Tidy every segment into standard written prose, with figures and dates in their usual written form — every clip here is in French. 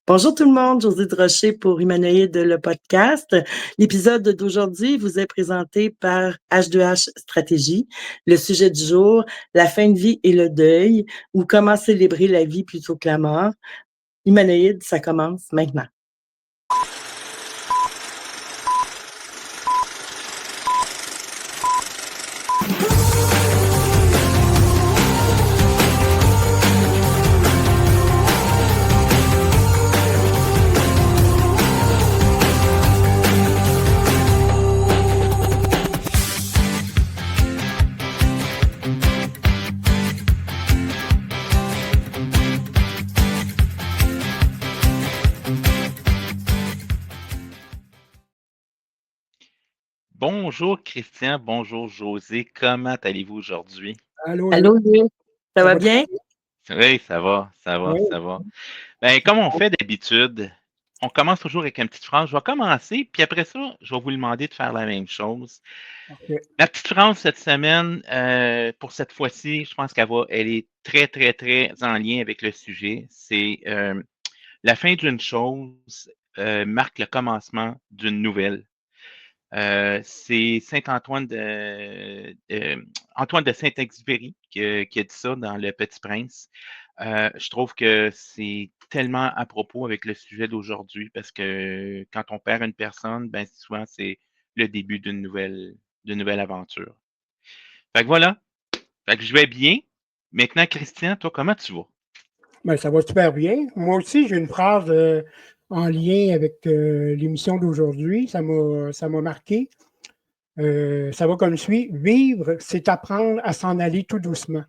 Bonjour tout le monde, Josée Rocher pour Humanoïde, le podcast. L'épisode d'aujourd'hui vous est présenté par H2H Stratégie. Le sujet du jour, la fin de vie et le deuil, ou comment célébrer la vie plutôt que la mort. Humanoïde, ça commence maintenant. Bonjour Christian, bonjour José, comment allez-vous aujourd'hui? Allô, Allô, Louis? Ça va très bien? Oui, ça va, ça va, Oui. ça va. Ben, comme on fait d'habitude, on commence toujours avec une petite phrase. Je vais commencer, puis après ça, je vais vous demander de faire la même chose. Parfait. La petite phrase cette semaine, pour cette fois-ci, je pense elle est très, très, très en lien avec le sujet. C'est la fin d'une chose marque le commencement d'une nouvelle. C'est Antoine de Saint-Exupéry qui a dit ça dans Le Petit Prince. Je trouve que c'est tellement à propos avec le sujet d'aujourd'hui parce que quand on perd une personne, ben souvent c'est le début d'une nouvelle aventure. Fait que voilà. Fait que je vais bien. Maintenant, Christian, toi, comment tu vas? Ben, ça va super bien. Moi aussi, j'ai une phrase en lien avec l'émission d'aujourd'hui. Ça m'a marqué. Ça va comme suit. Vivre, c'est apprendre à s'en aller tout doucement.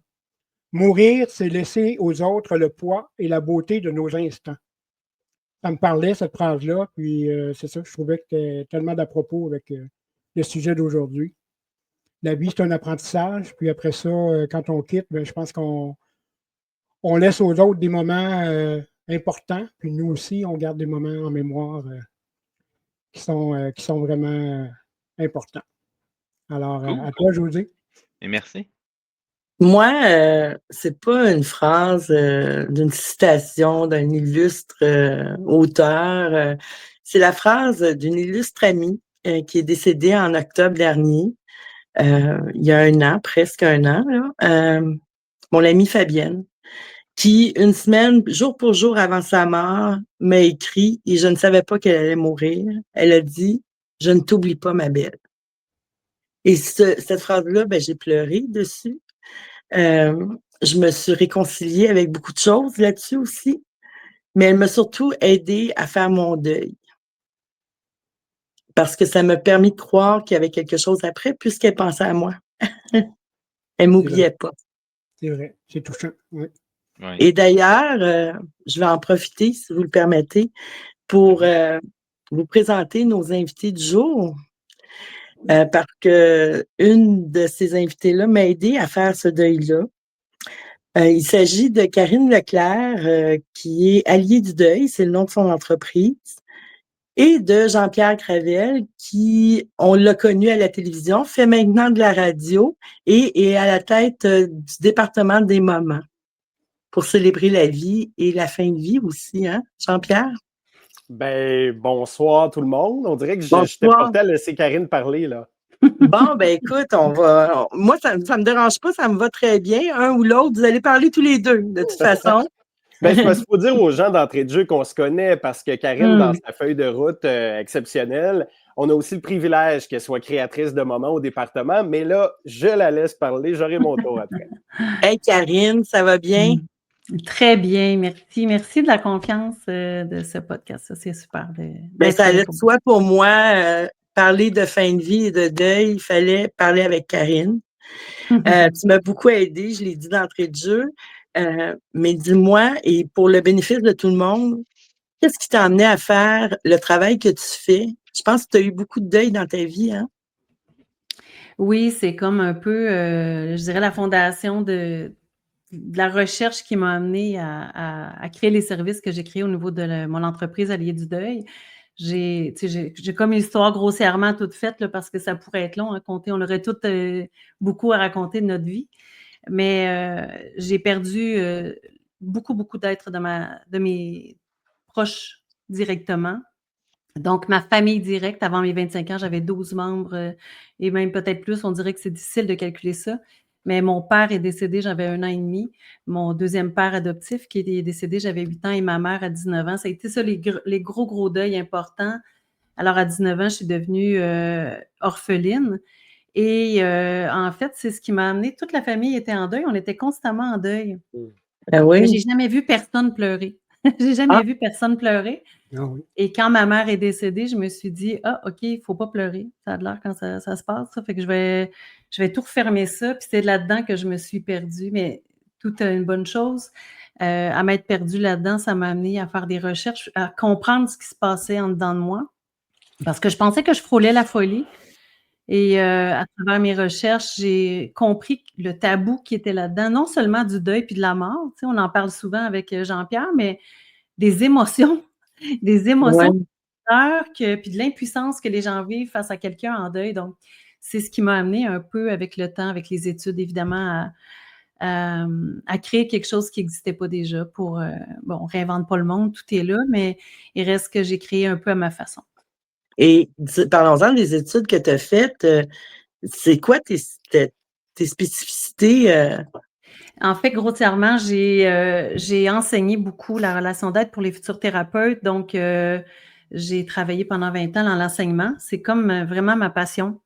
Mourir, c'est laisser aux autres le poids et la beauté de nos instants. Ça me parlait, cette phrase-là, puis c'est ça, je trouvais que c'était tellement d'à propos avec le sujet d'aujourd'hui. La vie, c'est un apprentissage, puis après ça, quand on quitte, ben, je pense qu'on laisse aux autres des moments importants, puis nous aussi, on garde des moments en mémoire qui sont vraiment importants. Alors, Cool. à toi, José. Et merci. Moi, c'est pas une phrase d'une citation d'un illustre auteur. C'est la phrase d'une illustre amie qui est décédée en octobre dernier, il y a un an, presque un an, là. Mon amie Fabienne, qui, une semaine, jour pour jour avant sa mort, m'a écrit et je ne savais pas qu'elle allait mourir. Elle a dit « Je ne t'oublie pas, ma belle ». Et cette phrase-là, ben, j'ai pleuré dessus. Je me suis réconciliée avec beaucoup de choses là-dessus aussi, mais elle m'a surtout aidée à faire mon deuil. Parce que ça m'a permis de croire qu'il y avait quelque chose après, puisqu'elle pensait à moi. Elle m'oubliait pas. C'est vrai, c'est touchant. Oui. Oui. Et d'ailleurs, je vais en profiter, si vous le permettez, pour vous présenter nos invités du jour. Parce que une de ces invités-là m'a aidé à faire ce deuil-là. Il s'agit de Karine Leclerc, qui est alliée du deuil, c'est le nom de son entreprise, et de Jean-Pierre Cravel, qui, on l'a connu à la télévision, fait maintenant de la radio et est à la tête du département des moments pour célébrer la vie et la fin de vie aussi, hein, Jean-Pierre? Ben, bonsoir tout le monde. On dirait que j'étais Bonsoir. porté à laisser Karine parler, là. Bon, ben écoute, moi, ça me dérange pas, ça me va très bien. Un ou l'autre, vous allez parler tous les deux, de toute façon. Ben, c'est parce qu'il faut dire aux gens d'entrée de jeu qu'on se connaît parce que Karine, dans sa feuille de route exceptionnelle, on a aussi le privilège qu'elle soit créatrice de moments au département, mais là, je la laisse parler, j'aurai mon tour après. Hey Karine, ça va bien? Très bien, merci. Merci de la confiance de ce podcast. Ça, c'est super. Ben, ça allait de soi pour moi. Parler de fin de vie et de deuil, il fallait parler avec Karine. Tu m'as beaucoup aidé, je l'ai dit d'entrée de jeu. Mais dis-moi, et pour le bénéfice de tout le monde, qu'est-ce qui t'a amené à faire le travail que tu fais? Je pense que tu as eu beaucoup de deuil dans ta vie, hein? Oui, c'est comme un peu, je dirais, la fondation de la recherche qui m'a amenée à créer les services que j'ai créés au niveau de mon entreprise Alliés du deuil. J'ai comme une histoire grossièrement toute faite là, parce que ça pourrait être long à compter. On aurait toutes beaucoup à raconter de notre vie. Mais j'ai perdu beaucoup, beaucoup d'êtres de mes proches directement. Donc, ma famille directe, avant mes 25 ans, j'avais 12 membres et même peut-être plus. On dirait que c'est difficile de calculer ça. Mais mon père est décédé, j'avais 1 an et demi. Mon deuxième père adoptif qui est décédé, j'avais 8 ans et ma mère à 19 ans. Ça a été ça, les gros deuils importants. Alors, à 19 ans, je suis devenue orpheline. Et en fait, c'est ce qui m'a amené. Toute la famille était en deuil. On était constamment en deuil. Ah Mais j'ai oui? jamais vu personne pleurer. J'ai Ah, jamais vu personne pleurer. Ah oui. Et quand ma mère est décédée, je me suis dit: «Ah OK, il faut pas pleurer. Ça a de l'air quand ça se passe, ça. Fait que je vais tout refermer ça». Puis c'est là-dedans que je me suis perdue, mais tout a une bonne chose. À m'être perdue là-dedans, ça m'a amenée à faire des recherches, à comprendre ce qui se passait en dedans de moi. Parce que je pensais que je frôlais la folie et à travers mes recherches, j'ai compris le tabou qui était là-dedans, non seulement du deuil puis de la mort, tu sais, on en parle souvent avec Jean-Pierre, mais des émotions, des ouais. émotions peur puis de l'impuissance que les gens vivent face à quelqu'un en deuil. Donc, c'est ce qui m'a amené un peu avec le temps, avec les études, évidemment, à créer quelque chose qui n'existait pas déjà pour, bon, on réinvente pas le monde, tout est là, mais il reste que j'ai créé un peu à ma façon. Et parlons-en des études que tu as faites. C'est quoi tes spécificités? En fait, grossièrement, j'ai enseigné beaucoup la relation d'aide pour les futurs thérapeutes. Donc, j'ai travaillé pendant 20 ans dans l'enseignement. C'est comme vraiment ma passion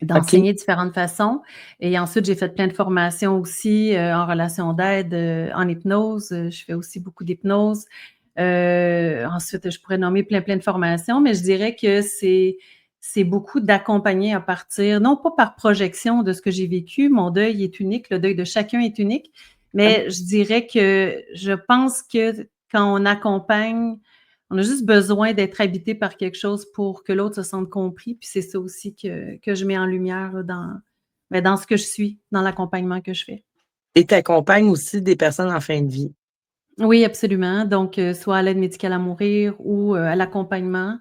OK. d'enseigner différentes façons. Et ensuite, j'ai fait plein de formations aussi en relation d'aide, en hypnose. Je fais aussi beaucoup d'hypnose. Ensuite, je pourrais nommer plein de formations, mais je dirais que c'est beaucoup d'accompagner à partir, non pas par projection de ce que j'ai vécu, mon deuil est unique, le deuil de chacun est unique, mais je dirais que je pense que quand on accompagne, on a juste besoin d'être habité par quelque chose pour que l'autre se sente compris, puis c'est ça aussi que je mets en lumière dans ce que je suis, dans l'accompagnement que je fais. Et tu accompagnes aussi des personnes en fin de vie. Oui, absolument. Donc, soit à l'aide médicale à mourir ou à l'accompagnement.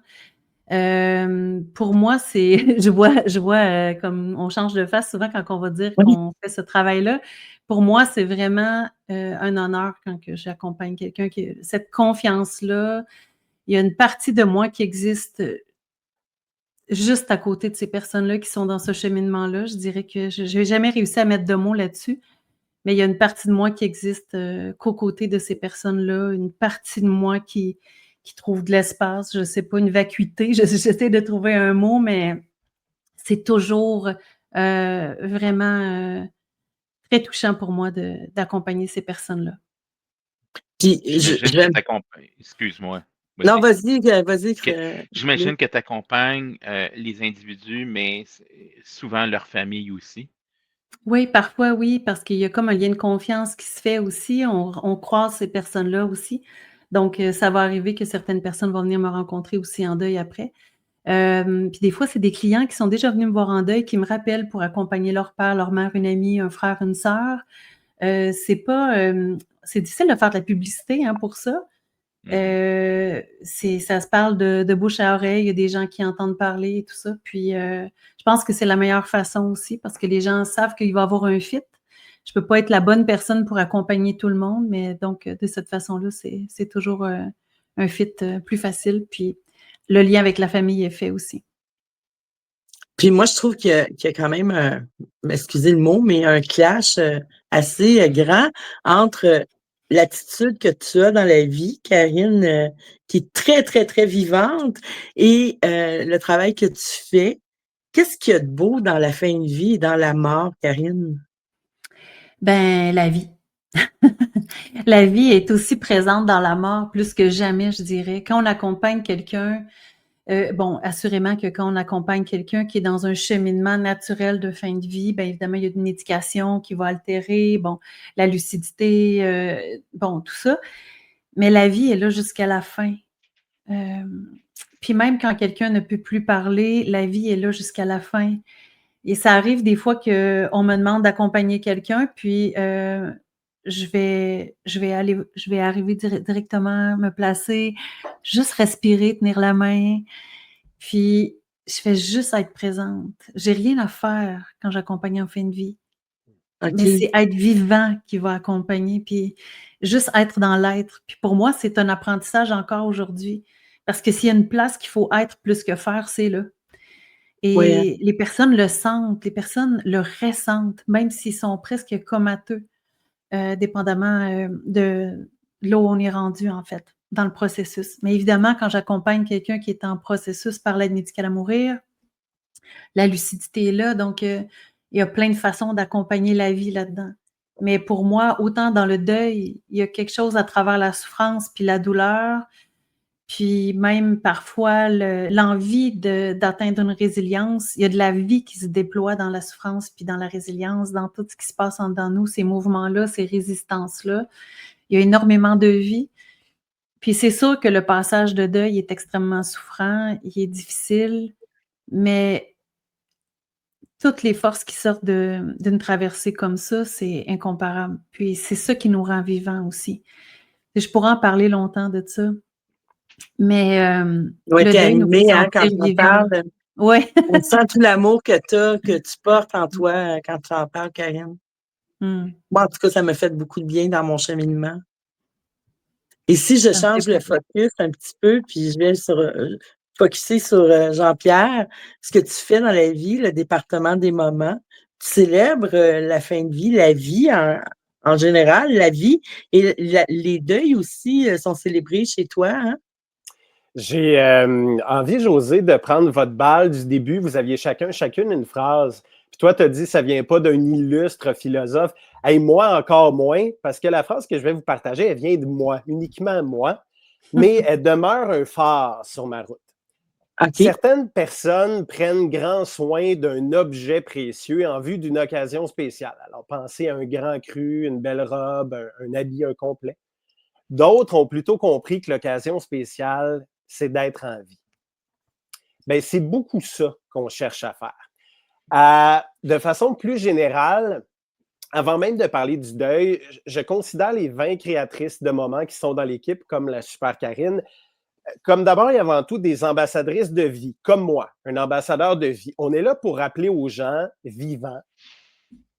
Pour moi, c'est je vois, comme on change de face souvent quand on va dire Oui. qu'on fait ce travail-là. Pour moi, c'est vraiment, un honneur quand que j'accompagne quelqu'un qui cette confiance-là. Il y a une partie de moi qui existe, juste à côté de ces personnes-là qui sont dans ce cheminement-là. Je dirais que je n'ai jamais réussi à mettre de mots là-dessus, mais il y a une partie de moi qui existe, qu'aux côtés de ces personnes-là, une partie de moi qui trouve de l'espace, je sais pas, une vacuité. J'essaie de trouver un mot, mais c'est toujours, vraiment, très touchant pour moi d'accompagner ces personnes-là. Puis J'imagine je que vais tu accompagnes excuse-moi, non, vas-y. vas-y, Que j'imagine que tu accompagnes, les individus, mais souvent leur famille aussi. Oui, parfois oui, parce qu'il y a comme un lien de confiance qui se fait aussi. On croise ces personnes-là aussi. Donc, ça va arriver que certaines personnes vont venir me rencontrer aussi en deuil après. Puis des fois, c'est des clients qui sont déjà venus me voir en deuil, qui me rappellent pour accompagner leur père, leur mère, une amie, un frère, une sœur. C'est pas, c'est difficile de faire de la publicité, hein, pour ça. Ça se parle de bouche à oreille, il y a des gens qui entendent parler et tout ça. Puis, je pense que c'est la meilleure façon aussi parce que les gens savent qu'il va y avoir un fit. Je peux pas être la bonne personne pour accompagner tout le monde, mais donc, de cette façon-là, c'est toujours, un fit, plus facile. Puis, le lien avec la famille est fait aussi. Puis moi, je trouve qu'il y a quand même excusez le mot, mais un clash, assez, grand entre, l'attitude que tu as dans la vie, Karine, qui est très, très, très vivante et le travail que tu fais. Qu'est-ce qu'il y a de beau dans la fin de vie et dans la mort, Karine? Ben, la vie. La vie est aussi présente dans la mort plus que jamais, je dirais. Quand on accompagne quelqu'un, bon, assurément que quand on accompagne quelqu'un qui est dans un cheminement naturel de fin de vie, bien évidemment, il y a une médication qui va altérer, bon, la lucidité, bon, tout ça. Mais la vie est là jusqu'à la fin. Puis même quand quelqu'un ne peut plus parler, la vie est là jusqu'à la fin. Et ça arrive des fois qu'on me demande d'accompagner quelqu'un, puis je vais arriver directement, me placer, juste respirer, tenir la main, puis je fais juste être présente. J'ai rien à faire quand j'accompagne en fin de vie. OK. Mais c'est être vivant qui va accompagner, puis juste être dans l'être. Puis pour moi, c'est un apprentissage encore aujourd'hui. Parce que s'il y a une place qu'il faut être plus que faire, c'est là. Ouais, hein. Et les personnes le sentent, les personnes le ressentent, même s'ils sont presque comateux, dépendamment de là où on est rendu, en fait, dans le processus. Mais évidemment, quand j'accompagne quelqu'un qui est en processus par l'aide médicale à mourir, la lucidité est là, donc il y a plein de façons d'accompagner la vie là-dedans. Mais pour moi, autant dans le deuil, il y a quelque chose à travers la souffrance puis la douleur, puis même parfois l'envie d'atteindre une résilience. Il y a de la vie qui se déploie dans la souffrance puis dans la résilience, dans tout ce qui se passe en dedans de nous, ces mouvements-là, ces résistances-là. Il y a énormément de vie. Puis c'est sûr que le passage de deuil est extrêmement souffrant, il est difficile, mais toutes les forces qui sortent d'une traversée comme ça, c'est incomparable. Puis c'est ça qui nous rend vivants aussi. Et je pourrais en parler longtemps de ça, mais Ouais, le t'es deuil nous fait animée, hein, quand sentir tu en vivants. parles. Ouais. On sent tout l'amour que tu portes en toi quand tu en parles, Karine. Moi, en tout cas, ça m'a fait beaucoup de bien dans mon cheminement. Et si je Ça me fait change le plaisir. focus un petit peu, puis je vais focusser sur Jean-Pierre, ce que tu fais dans la vie, le département des moments, tu célèbres la fin de vie, la vie en général, la vie, et les deuils aussi sont célébrés chez toi, hein? J'ai envie, José, de prendre votre balle du début. Vous aviez chacune une phrase. Puis toi, tu as dit, ça ne vient pas d'un illustre philosophe. Et moi, encore moins, parce que la phrase que je vais vous partager, elle vient de moi, uniquement moi, mais elle demeure un phare sur ma route. OK. Certaines personnes prennent grand soin d'un objet précieux en vue d'une occasion spéciale. Alors, pensez à un grand cru, une belle robe, un habit, un complet. D'autres ont plutôt compris que l'occasion spéciale, c'est d'être en vie. Bien, c'est beaucoup ça qu'on cherche à faire. De façon plus générale, avant même de parler du deuil, je considère les 20 créatrices de moments qui sont dans l'équipe, comme la super Karine, comme d'abord et avant tout des ambassadrices de vie, comme moi, un ambassadeur de vie. On est là pour rappeler aux gens vivants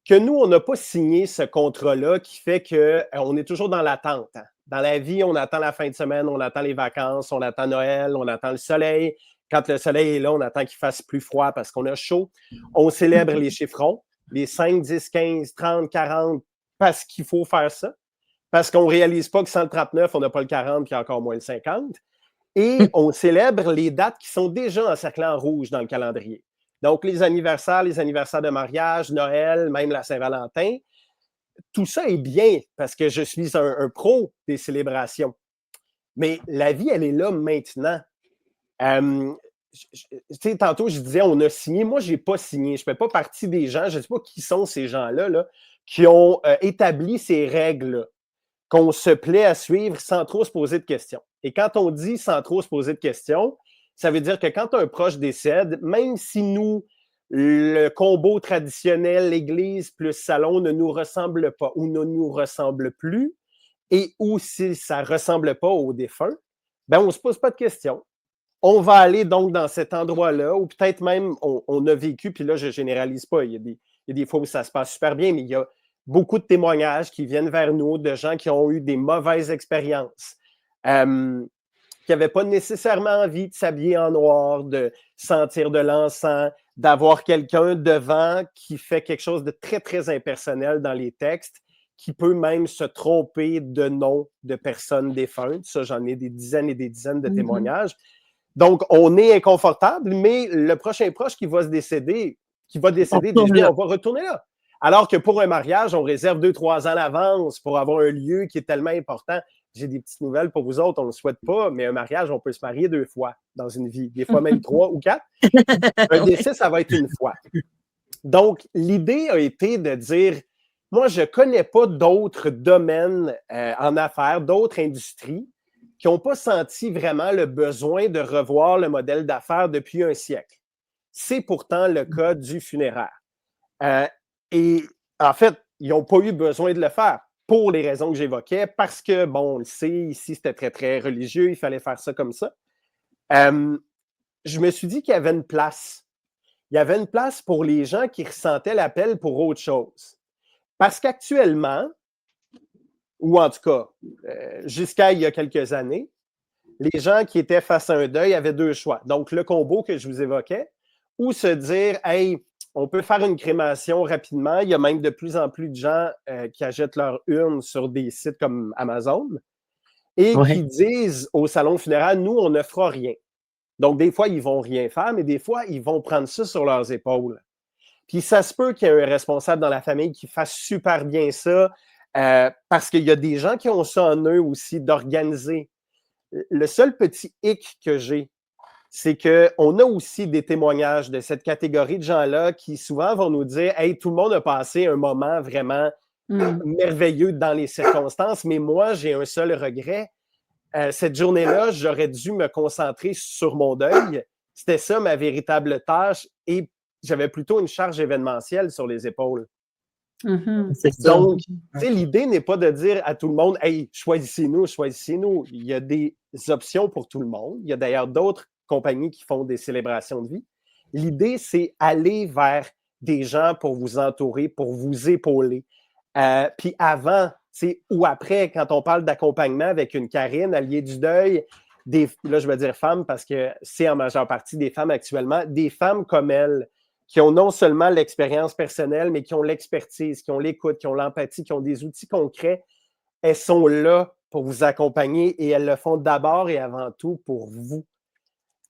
que nous, on n'a pas signé ce contrat-là qui fait qu'on est toujours dans l'attente. Hein. Dans la vie, on attend la fin de semaine, on attend les vacances, on attend Noël, on attend le soleil. Quand le soleil est là, on attend qu'il fasse plus froid parce qu'on a chaud. On célèbre les chiffrons, les 5, 10, 15, 30, 40, parce qu'il faut faire ça. Parce qu'on ne réalise pas que sans le 39, on n'a pas le 40 puis encore moins le 50. Et on célèbre les dates qui sont déjà encerclées en rouge dans le calendrier. Donc, les anniversaires de mariage, Noël, même la Saint-Valentin, tout ça est bien parce que je suis un pro des célébrations. Mais la vie, elle est là maintenant. Tantôt, je disais, on a signé. Moi, je n'ai pas signé. Je ne fais pas partie des gens, je ne sais pas qui sont ces gens-là là, qui ont établi ces règles qu'on se plaît à suivre sans trop se poser de questions. Et quand on dit sans trop se poser de questions, ça veut dire que quand un proche décède, même si nous, le combo traditionnel, l'église plus salon ne nous ressemble pas ou ne nous ressemble plus, et ou si ça ne ressemble pas au défunt, ben on ne se pose pas de questions. On va aller donc dans cet endroit-là, ou peut-être même on a vécu, puis là, je ne généralise pas, il y a des fois où ça se passe super bien, mais il y a beaucoup de témoignages qui viennent vers nous de gens qui ont eu des mauvaises expériences, qui n'avaient pas nécessairement envie de s'habiller en noir, de sentir de l'encens, d'avoir quelqu'un devant qui fait quelque chose de très, très impersonnel dans les textes, qui peut même se tromper de nom de personnes défuntes. Ça, j'en ai des dizaines et des dizaines de témoignages. Donc, on est inconfortable, mais le prochain proche qui va décéder, déjà, on va retourner là. Alors que pour un mariage, on réserve 2-3 ans à l'avance pour avoir un lieu qui est tellement important. J'ai des petites nouvelles pour vous autres, on ne le souhaite pas, mais un mariage, on peut se marier 2 fois dans une vie, des fois même 3 ou 4. Un décès, ça va être une fois. Donc, l'idée a été de dire, moi, je ne connais pas d'autres domaines en affaires, d'autres industries qui n'ont pas senti vraiment le besoin de revoir le modèle d'affaires depuis un siècle. C'est pourtant le cas du funéraire. Et en fait, ils n'ont pas eu besoin de le faire pour les raisons que j'évoquais, parce que, bon, on le sait, ici, c'était très, très religieux, il fallait faire ça comme ça. Je me suis dit qu'il y avait une place. Il y avait une place pour les gens qui ressentaient l'appel pour autre chose. Parce qu'actuellement, ou en tout cas, jusqu'à il y a quelques années, les gens qui étaient face à un deuil avaient deux choix. Donc, le combo que je vous évoquais, ou se dire, hey, on peut faire une crémation rapidement. Il y a même de plus en plus de gens qui achètent leur urne sur des sites comme Amazon et qui disent au salon funéraire, nous, on ne fera rien. Donc, des fois, ils ne vont rien faire, mais des fois, ils vont prendre ça sur leurs épaules. Puis, ça se peut qu'il y ait un responsable dans la famille qui fasse super bien ça parce qu'il y a des gens qui ont ça en eux aussi d'organiser. Le seul petit hic que j'ai, c'est qu'on a aussi des témoignages de cette catégorie de gens-là qui souvent vont nous dire « Hey, tout le monde a passé un moment vraiment merveilleux dans les circonstances, mais moi, j'ai un seul regret. Cette journée-là, j'aurais dû me concentrer sur mon deuil. C'était ça ma véritable tâche et j'avais plutôt une charge événementielle sur les épaules. » Donc, l'idée n'est pas de dire à tout le monde « Hey, choisissez-nous, choisissez-nous. » Il y a des options pour tout le monde. Il y a d'ailleurs d'autres compagnies qui font des célébrations de vie. L'idée, c'est aller vers des gens pour vous entourer, pour vous épauler. Puis avant, ou après, quand on parle d'accompagnement avec une Karine, alliée du deuil, là, je vais dire femmes parce que c'est en majeure partie des femmes actuellement, des femmes comme elle, qui ont non seulement l'expérience personnelle, mais qui ont l'expertise, qui ont l'écoute, qui ont l'empathie, qui ont des outils concrets. Elles sont là pour vous accompagner et elles le font d'abord et avant tout pour vous.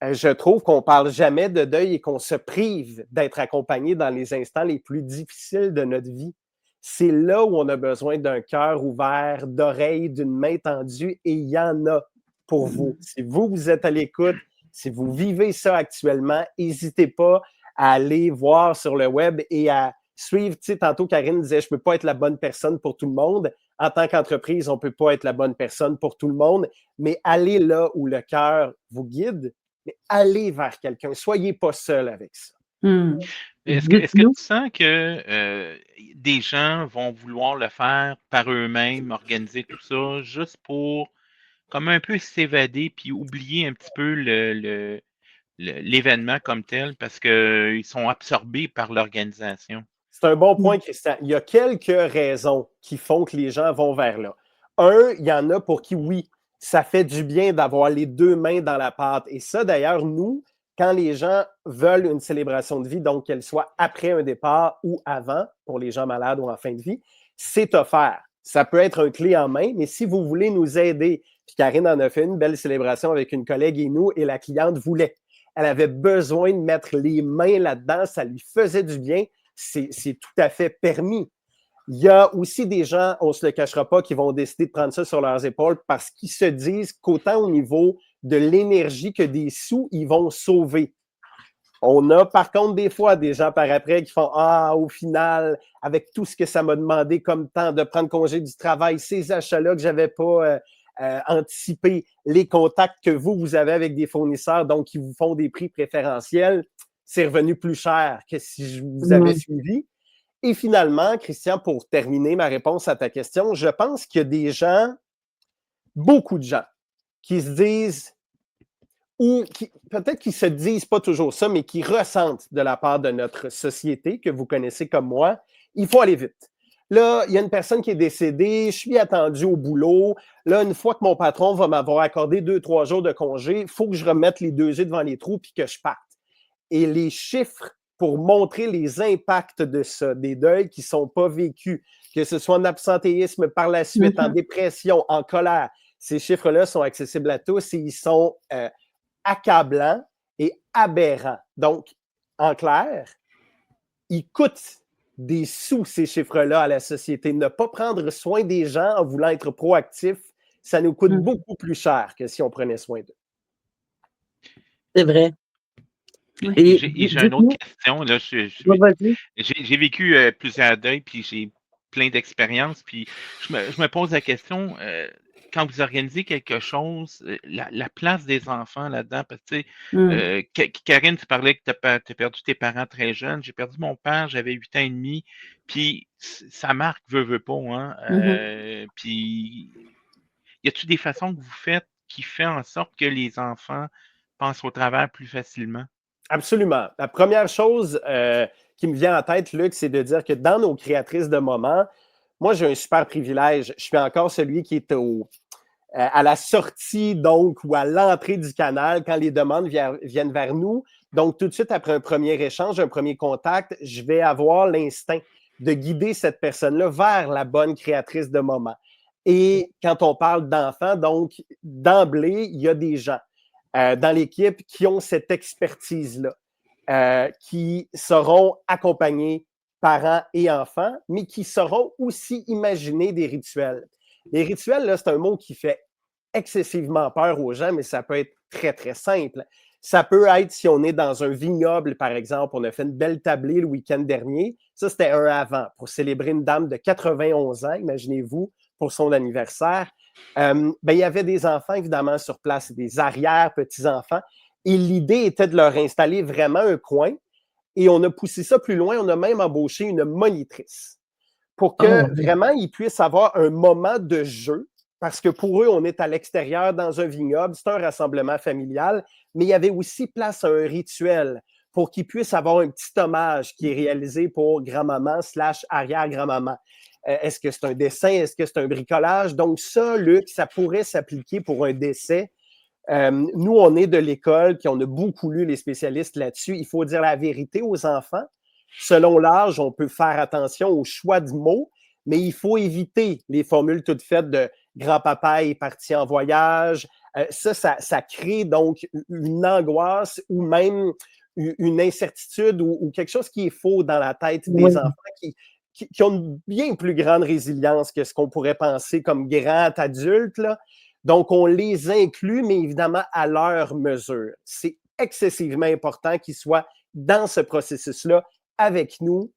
Je trouve qu'on ne parle jamais de deuil et qu'on se prive d'être accompagné dans les instants les plus difficiles de notre vie. C'est là où on a besoin d'un cœur ouvert, d'oreilles, d'une main tendue et il y en a pour vous. Si vous êtes à l'écoute, si vous vivez ça actuellement, n'hésitez pas à aller voir sur le web et à suivre. Tu sais, tantôt, Karine disait, je ne peux pas être la bonne personne pour tout le monde. En tant qu'entreprise, on ne peut pas être la bonne personne pour tout le monde, mais allez là où le cœur vous guide, mais allez vers quelqu'un. Soyez pas seul avec ça. Est-ce que tu sens que des gens vont vouloir le faire par eux-mêmes, organiser tout ça, juste pour comme un peu s'évader puis oublier un petit peu l'événement comme tel parce qu'ils sont absorbés par l'organisation? C'est un bon point, Christian. Il y a quelques raisons qui font que les gens vont vers là. Il y en a pour qui, oui, ça fait du bien d'avoir les deux mains dans la pâte. Et ça, d'ailleurs, nous, quand les gens veulent une célébration de vie, donc qu'elle soit après un départ ou avant, pour les gens malades ou en fin de vie, c'est offert. Ça peut être un clé en main, mais si vous voulez nous aider, puis Karine en a fait une belle célébration avec une collègue et nous, et la cliente voulait. Elle avait besoin de mettre les mains là-dedans, ça lui faisait du bien. C'est tout à fait permis. Il y a aussi des gens, on ne se le cachera pas, qui vont décider de prendre ça sur leurs épaules parce qu'ils se disent qu'autant au niveau de l'énergie que des sous, ils vont sauver. On a par contre des fois des gens par après qui font « Ah, au final, avec tout ce que ça m'a demandé comme temps de prendre congé du travail, ces achats-là que je n'avais pas anticipés, les contacts que vous avez avec des fournisseurs, donc qui vous font des prix préférentiels, c'est revenu plus cher que si je vous avais suivi. » Et finalement, Christian, pour terminer ma réponse à ta question, je pense qu'il y a des gens, beaucoup de gens, qui se disent, ou peut-être qu'ils ne se disent pas toujours ça, mais qui ressentent de la part de notre société, que vous connaissez comme moi, il faut aller vite. Là, il y a une personne qui est décédée, je suis attendu au boulot. Là, une fois que mon patron va m'avoir accordé 2-3 jours de congé, il faut que je remette les deux yeux devant les trous puis que je parte. Et les chiffres pour montrer les impacts de ça, des deuils qui ne sont pas vécus, que ce soit en absentéisme par la suite, en dépression, en colère, ces chiffres-là sont accessibles à tous et ils sont accablants et aberrants. Donc, en clair, ils coûtent des sous, ces chiffres-là, à la société. Ne pas prendre soin des gens en voulant être proactif, ça nous coûte beaucoup plus cher que si on prenait soin d'eux. C'est vrai. Et j'ai une autre question. Là, j'ai vécu plusieurs deuils, puis j'ai plein d'expériences. Puis je me pose la question, quand vous organisez quelque chose, la place des enfants là-dedans, parce que Karine, tu parlais que tu as perdu tes parents très jeunes. J'ai perdu mon père, j'avais 8 ans et demi. Puis ça marque, veut pas. Hein? Puis y a-t-il des façons que vous faites qui fait en sorte que les enfants passent au travers plus facilement? Absolument. La première chose qui me vient en tête, Luc, c'est de dire que dans nos créatrices de moments, moi, j'ai un super privilège. Je suis encore celui qui est à la sortie, donc, ou à l'entrée du canal, quand les demandes viennent vers nous. Donc, tout de suite après un premier échange, un premier contact, je vais avoir l'instinct de guider cette personne-là vers la bonne créatrice de moment. Et quand on parle d'enfants, donc, d'emblée, il y a des gens dans l'équipe qui ont cette expertise-là, qui seront accompagnés parents et enfants, mais qui sauront aussi imaginer des rituels. Les rituels, là, c'est un mot qui fait excessivement peur aux gens, mais ça peut être très, très simple. Ça peut être si on est dans un vignoble, par exemple, on a fait une belle tablée le week-end dernier. Ça, c'était un avant pour célébrer une dame de 91 ans, imaginez-vous, pour son anniversaire. Il y avait des enfants, évidemment, sur place, des arrière-petits-enfants. Et l'idée était de leur installer vraiment un coin. Et on a poussé ça plus loin. On a même embauché une monitrice pour que vraiment ils puissent avoir un moment de jeu. Parce que pour eux, on est à l'extérieur dans un vignoble, c'est un rassemblement familial, mais il y avait aussi place à un rituel pour qu'ils puissent avoir un petit hommage qui est réalisé pour grand-maman / arrière-grand-maman. Est-ce que c'est un dessin? Est-ce que c'est un bricolage? Donc ça, Luc, ça pourrait s'appliquer pour un décès. Nous, on est de l'école, puis on a beaucoup lu les spécialistes là-dessus. Il faut dire la vérité aux enfants. Selon l'âge, on peut faire attention au choix du mot, mais il faut éviter les formules toutes faites de « grand-papa est parti en voyage ». Ça crée donc une angoisse ou même une incertitude ou quelque chose qui est faux dans la tête des enfants qui ont une bien plus grande résilience que ce qu'on pourrait penser comme grands adultes, là. Donc, on les inclut, mais évidemment à leur mesure. C'est excessivement important qu'ils soient dans ce processus-là avec nous.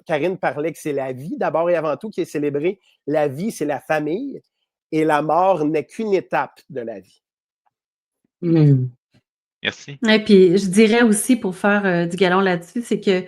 Karine parlait que c'est la vie, d'abord et avant tout, qui est célébrée. La vie, c'est la famille et la mort n'est qu'une étape de la vie. Merci. Et puis, je dirais aussi, pour faire du galon là-dessus, c'est que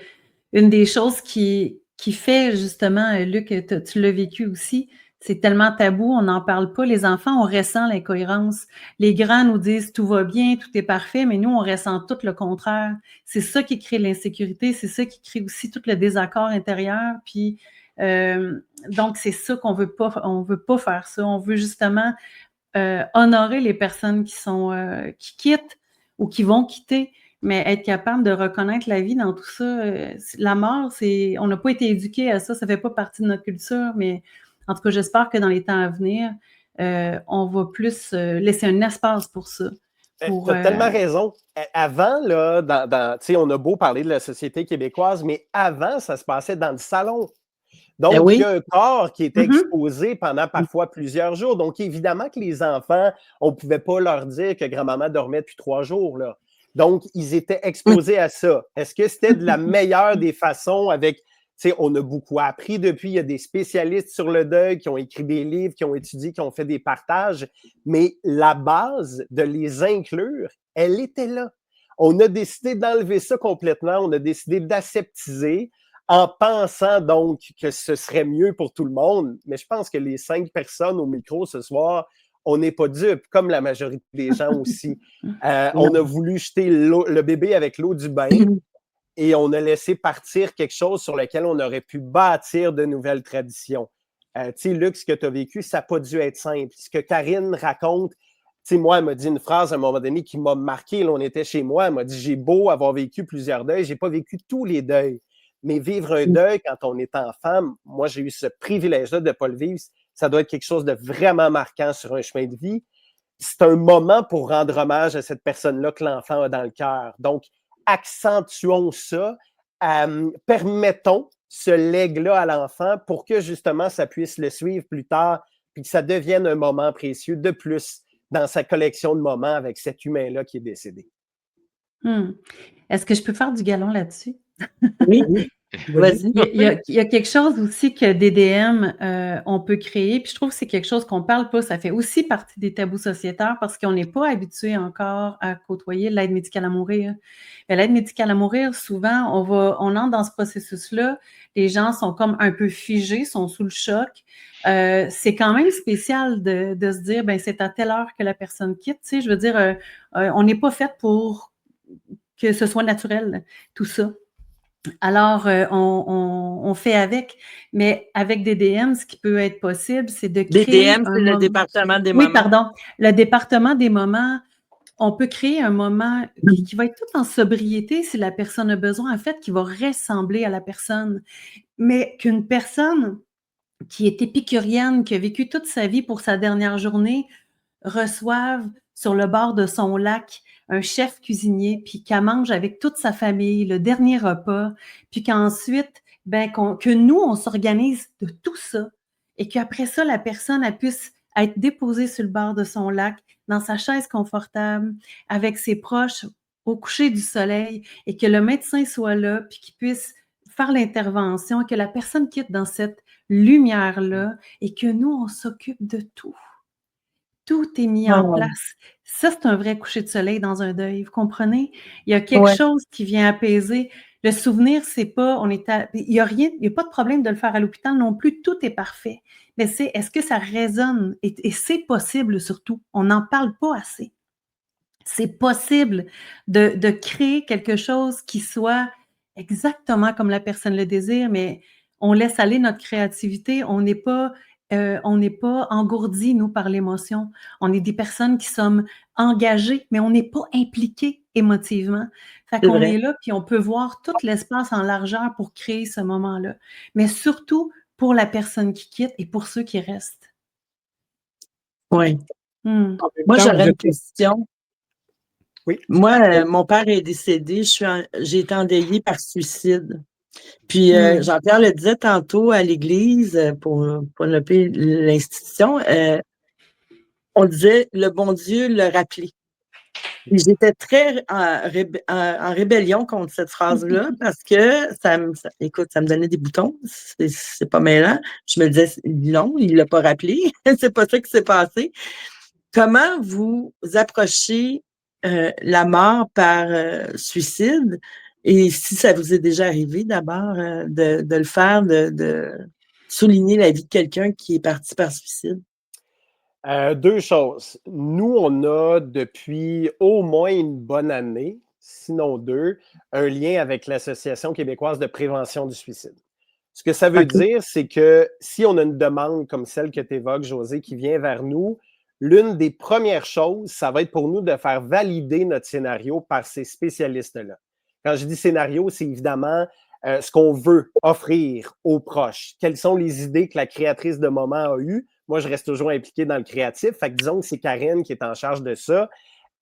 une des choses qui fait justement, Luc, tu l'as vécu aussi, c'est tellement tabou, on n'en parle pas. Les enfants, on ressent l'incohérence. Les grands nous disent tout va bien, tout est parfait, mais nous, on ressent tout le contraire. C'est ça qui crée l'insécurité, c'est ça qui crée aussi tout le désaccord intérieur. Puis, donc, c'est ça qu'on veut pas. On veut pas faire ça. On veut justement honorer les personnes qui quittent ou qui vont quitter, mais être capable de reconnaître la vie dans tout ça. La mort, on n'a pas été éduqués à ça, ça fait pas partie de notre culture, mais en tout cas, j'espère que dans les temps à venir, on va plus laisser un espace pour ça. Tu as tellement raison. Avant, là, on a beau parler de la société québécoise, mais avant, ça se passait dans le salon. Donc, il y a un corps qui était exposé pendant parfois plusieurs jours. Donc, évidemment que les enfants, on ne pouvait pas leur dire que grand-maman dormait depuis 3 jours, là. Donc, ils étaient exposés à ça. Est-ce que c'était de la meilleure des façons avec, on a beaucoup appris depuis, il y a des spécialistes sur le deuil qui ont écrit des livres, qui ont étudié, qui ont fait des partages, mais la base de les inclure, elle était là. On a décidé d'enlever ça complètement, on a décidé d'aseptiser, en pensant donc que ce serait mieux pour tout le monde. Mais je pense que les 5 personnes au micro ce soir, on n'est pas dupes, comme la majorité des gens aussi. On a voulu jeter le bébé avec l'eau du bain et on a laissé partir quelque chose sur lequel on aurait pu bâtir de nouvelles traditions. Tu sais, Luc, ce que tu as vécu, ça n'a pas dû être simple. Ce que Karine raconte, tu sais, moi, elle m'a dit une phrase à un moment donné qui m'a marqué. Là, on était chez moi, elle m'a dit « J'ai beau avoir vécu plusieurs deuils, j'ai pas vécu tous les deuils. » Mais vivre un deuil quand on est enfant, moi, j'ai eu ce privilège-là de ne pas le vivre. Ça doit être quelque chose de vraiment marquant sur un chemin de vie. C'est un moment pour rendre hommage à cette personne-là que l'enfant a dans le cœur. Donc, accentuons ça, permettons ce legs-là à l'enfant pour que, justement, ça puisse le suivre plus tard puis que ça devienne un moment précieux de plus dans sa collection de moments avec cet humain-là qui est décédé. Est-ce que je peux faire du galon là-dessus? Oui, vas-y. Il y a quelque chose aussi que DDM, on peut créer, puis je trouve que c'est quelque chose qu'on ne parle pas. Ça fait aussi partie des tabous sociétaires parce qu'on n'est pas habitué encore à côtoyer l'aide médicale à mourir. Mais l'aide médicale à mourir, souvent, on entre dans ce processus-là, les gens sont comme un peu figés, sont sous le choc. C'est quand même spécial de se dire, ben c'est à telle heure que la personne quitte. Tu sais, je veux dire, on n'est pas fait pour que ce soit naturel, tout ça. Alors, on fait avec, mais avec DDM, ce qui peut être possible, c'est de créer DDM, un c'est le moment. département des Oui, moments. pardon. Le département des moments, on peut créer un moment qui va être tout en sobriété si la personne a besoin, en fait, qui va ressembler à la personne. Mais qu'une personne qui est épicurienne, qui a vécu toute sa vie pour sa dernière journée, reçoive sur le bord de son lac un chef cuisinier, puis qu'elle mange avec toute sa famille le dernier repas, puis qu'ensuite, que nous, on s'organise de tout ça et qu'après ça, la personne, elle puisse être déposée sur le bord de son lac, dans sa chaise confortable, avec ses proches au coucher du soleil et que le médecin soit là, puis qu'il puisse faire l'intervention, que la personne quitte dans cette lumière-là et que nous, on s'occupe de tout. Tout est mis en place. Ça, c'est un vrai coucher de soleil dans un deuil, vous comprenez? Il y a quelque Ouais. chose qui vient apaiser. Le souvenir, c'est pas, il y a rien, il y a pas de problème de le faire à l'hôpital non plus, tout est parfait. Mais c'est, est-ce que ça résonne? Et c'est possible surtout. On n'en parle pas assez. C'est possible de créer quelque chose qui soit exactement comme la personne le désire, mais on laisse aller notre créativité. On n'est pas engourdis, nous, par l'émotion. On est des personnes qui sommes engagées, mais on n'est pas impliqués émotivement. Fait C'est qu'on vrai. est là, puis on peut voir tout l'espace en largeur pour créer ce moment-là. Mais surtout pour la personne qui quitte et pour ceux qui restent. Oui. En même Moi, temps, vous j'aurais une êtes... question. Oui. Moi, mon père est décédé. J'ai été endeuillée par suicide. Puis, Jean-Pierre le disait tantôt à l'église, pour nommer l'institution, on disait le bon Dieu l'a rappelé. Puis j'étais très en rébellion contre cette phrase-là parce que écoute, ça me donnait des boutons. C'est pas mêlant. Je me disais, non, il l'a pas rappelé. C'est pas ça qui s'est passé. Comment vous approchez la mort par suicide? Et si ça vous est déjà arrivé d'abord de le faire, de souligner la vie de quelqu'un qui est parti par suicide? Deux choses. Nous, on a depuis au moins une bonne année, sinon deux, un lien avec l'Association québécoise de prévention du suicide. Ce que ça veut OK. dire, c'est que si on a une demande comme celle que tu évoques, José, qui vient vers nous, l'une des premières choses, ça va être pour nous de faire valider notre scénario par ces spécialistes-là. Quand je dis scénario, c'est évidemment ce qu'on veut offrir aux proches. Quelles sont les idées que la créatrice de moment a eues? Moi, je reste toujours impliqué dans le créatif. Fait que disons que c'est Karine qui est en charge de ça.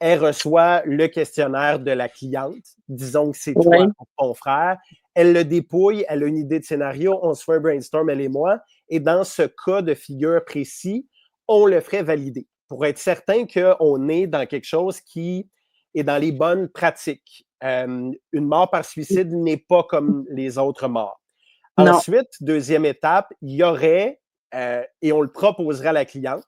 Elle reçoit le questionnaire de la cliente. Disons que c'est toi ou ton frère. Elle le dépouille, elle a une idée de scénario, on se fait un brainstorm, elle et moi. Et dans ce cas de figure précis, on le ferait valider pour être certain qu'on est dans quelque chose qui est dans les bonnes pratiques. Une mort par suicide n'est pas comme les autres morts. Non. Ensuite, deuxième étape, il y aurait, et on le proposera à la cliente,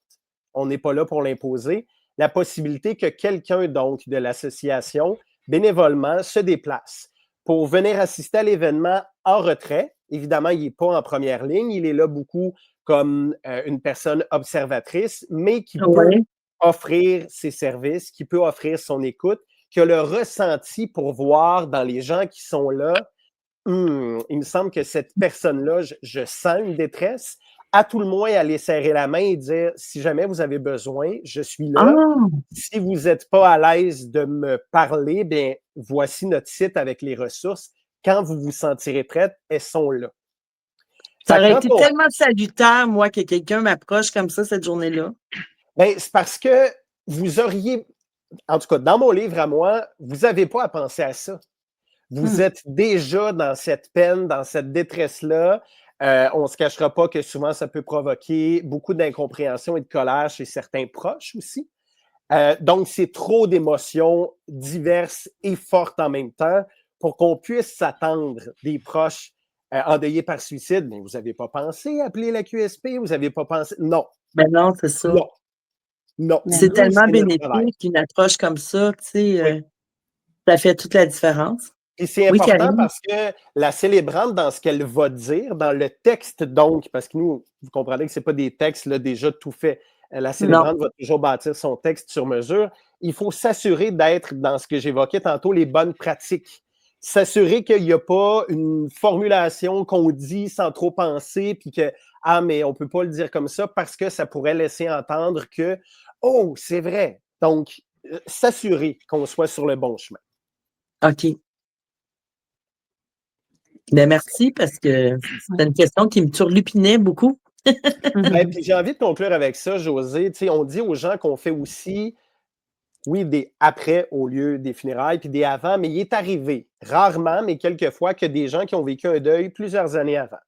on n'est pas là pour l'imposer, la possibilité que quelqu'un donc de l'association bénévolement se déplace pour venir assister à l'événement en retrait. Évidemment, il n'est pas en première ligne, il est là beaucoup comme une personne observatrice, mais qui peut offrir ses services, qui peut offrir son écoute, qui a le ressenti pour voir dans les gens qui sont là, il me semble que cette personne-là, je sens une détresse. À tout le moins, aller serrer la main et dire, si jamais vous avez besoin, je suis là. Si vous n'êtes pas à l'aise de me parler, bien, voici notre site avec les ressources. Quand vous vous sentirez prête, elles sont là. Ça aurait été tellement salutaire, moi, que quelqu'un m'approche comme ça cette journée-là. Bien, c'est parce que vous auriez, en tout cas, dans mon livre à moi, vous n'avez pas à penser à ça. Vous êtes déjà dans cette peine, dans cette détresse-là. On ne se cachera pas que souvent, ça peut provoquer beaucoup d'incompréhension et de colère chez certains proches aussi. Donc, c'est trop d'émotions diverses et fortes en même temps pour qu'on puisse s'attendre des proches endeuillés par suicide. Mais vous n'avez pas pensé à appeler la QSP? Vous n'avez pas pensé? Non. Ben non, c'est ça. Non. Non. C'est Nous, tellement c'est notre travail. bénéfique, une approche comme ça, tu sais, ça fait toute la différence. Et c'est important parce que la célébrante, dans ce qu'elle va dire, dans le texte donc, parce que nous, vous comprenez que ce n'est pas des textes là, déjà tout faits. La célébrante va toujours bâtir son texte sur mesure. Il faut s'assurer d'être dans ce que j'évoquais tantôt, les bonnes pratiques. s'assurer qu'il n'y a pas une formulation qu'on dit sans trop penser, puis que, ah, mais on ne peut pas le dire comme ça parce que ça pourrait laisser entendre que, oh, c'est vrai. Donc, s'assurer qu'on soit sur le bon chemin. OK. Ben, merci parce que c'était une question qui me turlupinait beaucoup. Puis j'ai envie de conclure avec ça, Josée. Tu sais, on dit aux gens qu'on fait aussi, oui, des après au lieu des funérailles, puis des avant, mais il est arrivé, rarement, mais quelquefois, que des gens qui ont vécu un deuil plusieurs années avant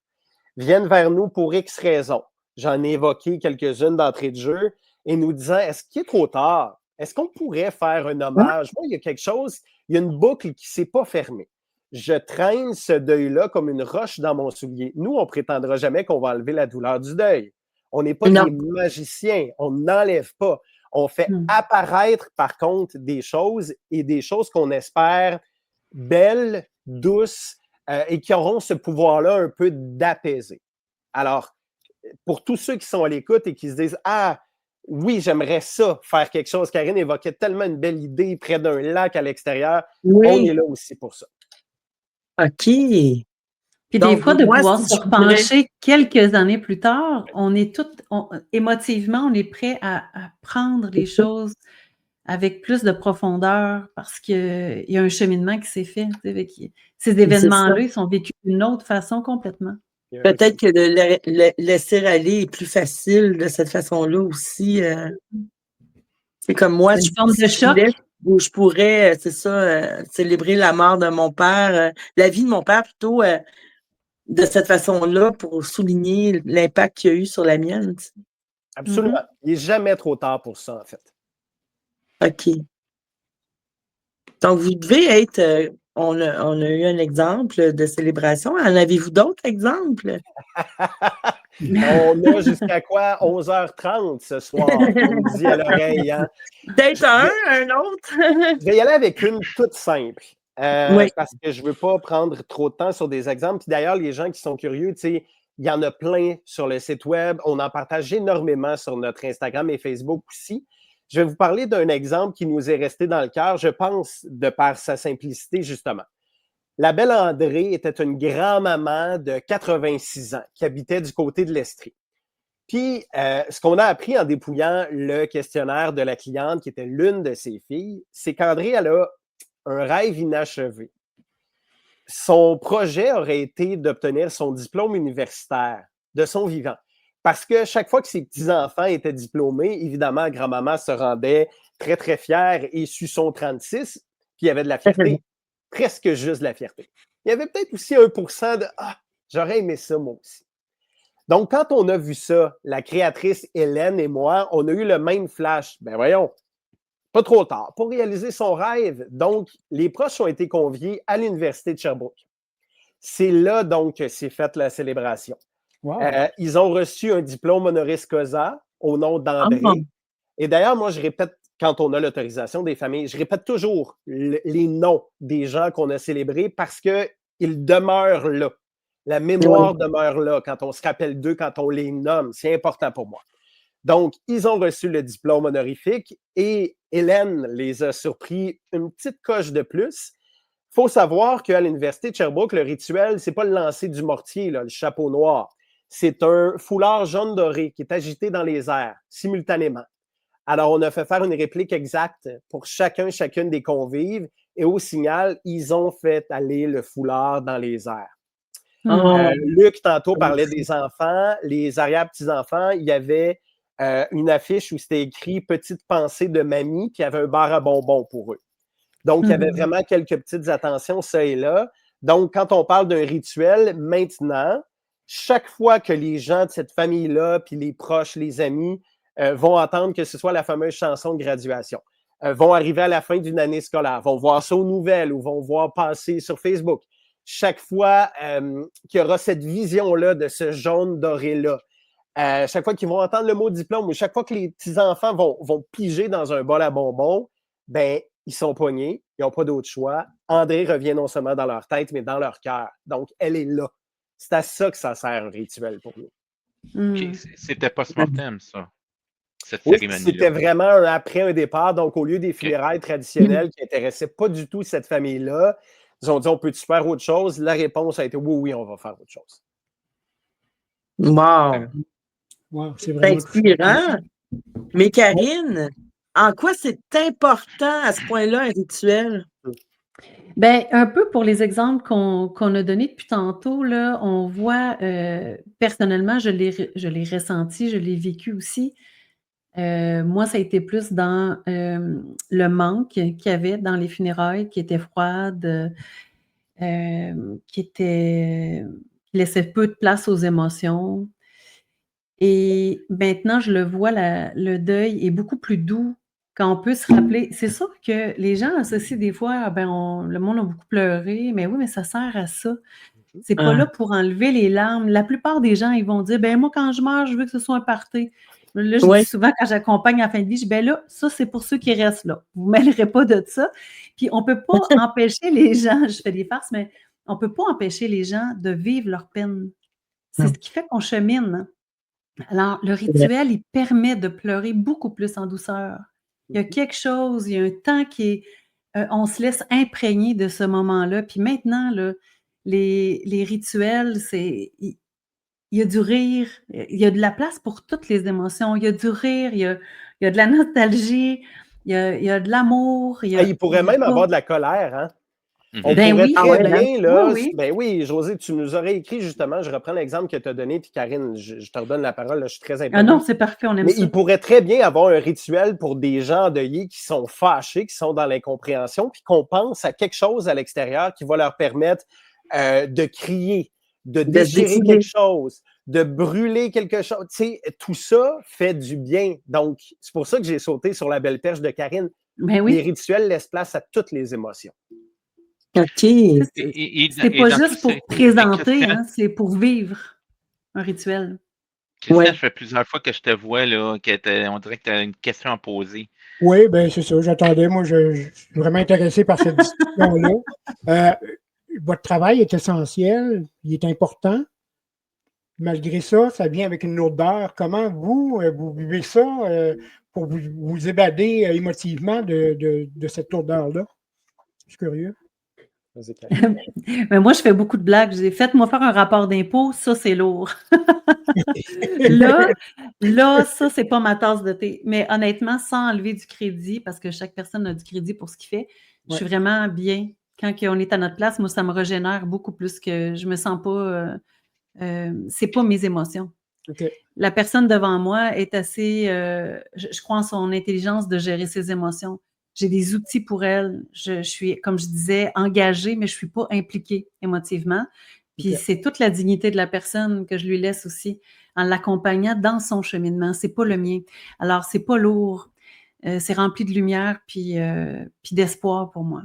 viennent vers nous pour X raisons. J'en ai évoqué quelques-unes d'entrée de jeu et nous disant, est-ce qu'il est trop tard? Est-ce qu'on pourrait faire un hommage? Moi, il y a quelque chose, il y a une boucle qui ne s'est pas fermée. Je traîne ce deuil-là comme une roche dans mon soulier. Nous, on ne prétendra jamais qu'on va enlever la douleur du deuil. On n'est pas des magiciens, on n'enlève pas. On fait apparaître, par contre, des choses et des choses qu'on espère belles, douces et qui auront ce pouvoir-là un peu d'apaiser. Alors, pour tous ceux qui sont à l'écoute et qui se disent « Ah, oui, j'aimerais ça, faire quelque chose. » Karine évoquait tellement une belle idée près d'un lac à l'extérieur. Oui. On est là aussi pour ça. OK. Puis Donc, des fois, de moi, pouvoir si se je voudrais- pencher quelques années plus tard, on est émotivement, on est prêt à prendre les choses avec plus de profondeur parce qu'il y a un cheminement qui s'est fait. Tu sais, avec ces événements-là, ils sont vécus d'une autre façon complètement. Peut-être que de le laisser aller est plus facile de cette façon-là aussi. C'est comme moi, Une forme de choc. Où je pourrais, c'est ça, célébrer la mort de mon père, la vie de mon père plutôt, de cette façon-là pour souligner l'impact qu'il y a eu sur la mienne. Tu sais. Absolument. Il n'est jamais trop tard pour ça, en fait. OK. Donc, vous devez être, on a eu un exemple de célébration. En avez-vous d'autres exemples? On a jusqu'à quoi? 11h30 ce soir, on me dit à l'oreille. Hein? Peut-être un autre. Je vais y aller avec une toute simple. Oui. Parce que je ne veux pas prendre trop de temps sur des exemples. Puis d'ailleurs, les gens qui sont curieux, tu sais, il y en a plein sur le site web. On en partage énormément sur notre Instagram et Facebook aussi. Je vais vous parler d'un exemple qui nous est resté dans le cœur, je pense, de par sa simplicité, justement. La belle Andrée était une grand-maman de 86 ans qui habitait du côté de l'Estrie. Puis, ce qu'on a appris en dépouillant le questionnaire de la cliente, qui était l'une de ses filles, c'est qu'Andrée, elle a un rêve inachevé. Son projet aurait été d'obtenir son diplôme universitaire de son vivant. Parce que chaque fois que ses petits-enfants étaient diplômés, évidemment, grand-maman se rendait très, très fière et sur son 36, puis il y avait de la fierté. Presque juste de la fierté. Il y avait peut-être aussi 1% de « Ah, j'aurais aimé ça, moi aussi. » Donc, quand on a vu ça, la créatrice Hélène et moi, on a eu le même flash. Ben voyons, pas trop tard pour réaliser son rêve. Donc, les proches ont été conviés à l'Université de Sherbrooke. C'est là, donc, que s'est faite la célébration. Wow. Ils ont reçu un diplôme honoris causa au nom d'André. Et d'ailleurs, moi, je répète, quand on a l'autorisation des familles, je répète toujours les noms des gens qu'on a célébrés parce qu'ils demeurent là. La mémoire demeure là quand on se rappelle d'eux, quand on les nomme. C'est important pour moi. Donc, ils ont reçu le diplôme honorifique et Hélène les a surpris une petite coche de plus. Il faut savoir qu'à l'Université de Sherbrooke, le rituel, ce n'est pas le lancer du mortier, là, le chapeau noir. C'est un foulard jaune doré qui est agité dans les airs simultanément. Alors, on a fait faire une réplique exacte pour chacune des convives et au signal, ils ont fait aller le foulard dans les airs. Luc, tantôt, parlait des enfants, les arrière-petits-enfants. Il y avait une affiche où c'était écrit « Petite pensée de mamie » puis il y avait un bar à bonbons pour eux. Donc, il y avait vraiment quelques petites attentions, ça et là. Donc, quand on parle d'un rituel, maintenant, chaque fois que les gens de cette famille-là, puis les proches, les amis, vont entendre que ce soit la fameuse chanson de graduation, vont arriver à la fin d'une année scolaire, vont voir ça aux nouvelles ou vont voir passer sur Facebook. Chaque fois qu'il y aura cette vision-là de ce jaune doré-là, chaque fois qu'ils vont entendre le mot diplôme ou chaque fois que les petits-enfants vont piger dans un bol à bonbons, ben ils sont poignés, ils n'ont pas d'autre choix. André revient non seulement dans leur tête, mais dans leur cœur. Donc, elle est là. C'est à ça que ça sert un rituel pour nous. Okay. C'était post-mortem, ça. Cette oui, cérémonie-là. c'était vraiment après un départ. Donc, au lieu des funérailles traditionnelles qui n'intéressaient pas du tout cette famille-là, Ils ont dit, on peut-tu faire autre chose? La réponse a été, oui, on va faire autre chose. Wow! Wow, c'est C'est vraiment inspirant. Mais Karine, en quoi c'est important à ce point-là, un rituel? Ben, un peu pour les exemples qu'on a donnés depuis tantôt, là, on voit, personnellement, je l'ai ressenti, je l'ai vécu aussi. Moi, ça a été plus dans le manque qu'il y avait dans les funérailles, qui étaient froides, qui laissaient peu de place aux émotions. Et maintenant, je le vois, le deuil est beaucoup plus doux quand on peut se rappeler. C'est sûr que les gens associent des fois, ah ben, le monde a beaucoup pleuré, mais oui, mais ça sert à ça. C'est pas Ah. là pour enlever les larmes. La plupart des gens, ils vont dire, ben moi, quand je meurs, je veux que ce soit un party. Là, je Ouais. dis souvent quand j'accompagne en fin de vie, je dis, ben là, ça, c'est pour ceux qui restent là. Vous ne mêlerez pas de ça. Puis on peut pas empêcher les gens, je fais des farces, mais on peut pas empêcher les gens de vivre leur peine. C'est Non. ce qui fait qu'on chemine. Alors, le C'est vrai. rituel, il permet de pleurer beaucoup plus en douceur. Il y a quelque chose, il y a un temps qui est, on se laisse imprégner de ce moment-là. Puis maintenant, là, les rituels, il y a du rire, il y a de la place pour toutes les émotions. Il y a du rire, il y a de la nostalgie, il y a de l'amour, Il pourrait il y a même pas. avoir de la colère, hein? On Ben pourrait oui, Ah très ouais, hein? bien, là, oui. ben oui, Josée, tu nous aurais écrit justement, je reprends l'exemple que tu as donné, puis Karine, je te redonne la parole, là, je suis très Ah non, impoli. c'est parfait, on aime Mais ça. il pourrait très bien avoir un rituel pour des gens endeuillés qui sont fâchés, qui sont dans l'incompréhension, puis qu'on pense à quelque chose à l'extérieur qui va leur permettre de crier, de De se déchirer défouler. quelque chose, de brûler quelque chose. Tu sais, tout ça fait du bien. Donc, c'est pour ça que j'ai sauté sur la belle perche de Karine. Ben Les oui. rituels laissent place à toutes les émotions. OK. C'est pas dans tout juste pour ça, présenter, Christian, hein, c'est pour vivre un rituel. Christian, Ouais. ça fait plusieurs fois que je te vois, là, on dirait que tu as une question à poser. Oui, bien, c'est ça. J'attendais. Moi, je suis vraiment intéressé par cette discussion-là. Votre travail est essentiel, il est important. Malgré ça, ça vient avec une odeur. Comment vous vivez ça pour vous évader émotivement de cette odeur-là? Je suis curieux. Vas-y, Karine. Mais moi, je fais beaucoup de blagues. Je dis, faites-moi faire un rapport d'impôt, ça, c'est lourd. Là, ça, c'est pas ma tasse de thé. Mais honnêtement, sans enlever du crédit, parce que chaque personne a du crédit pour ce qu'il fait, je suis vraiment bien. Quand on est à notre place, moi, ça me régénère beaucoup plus que je me sens pas. C'est pas mes émotions. OK. La personne devant moi est assez, je crois en son intelligence de gérer ses émotions. J'ai des outils pour elle. Je suis, comme je disais, engagée, mais je ne suis pas impliquée émotivement. Puis OK. c'est toute la dignité de la personne que je lui laisse aussi en l'accompagnant dans son cheminement. C'est pas le mien. Alors, c'est pas lourd. C'est rempli de lumière puis d'espoir pour moi.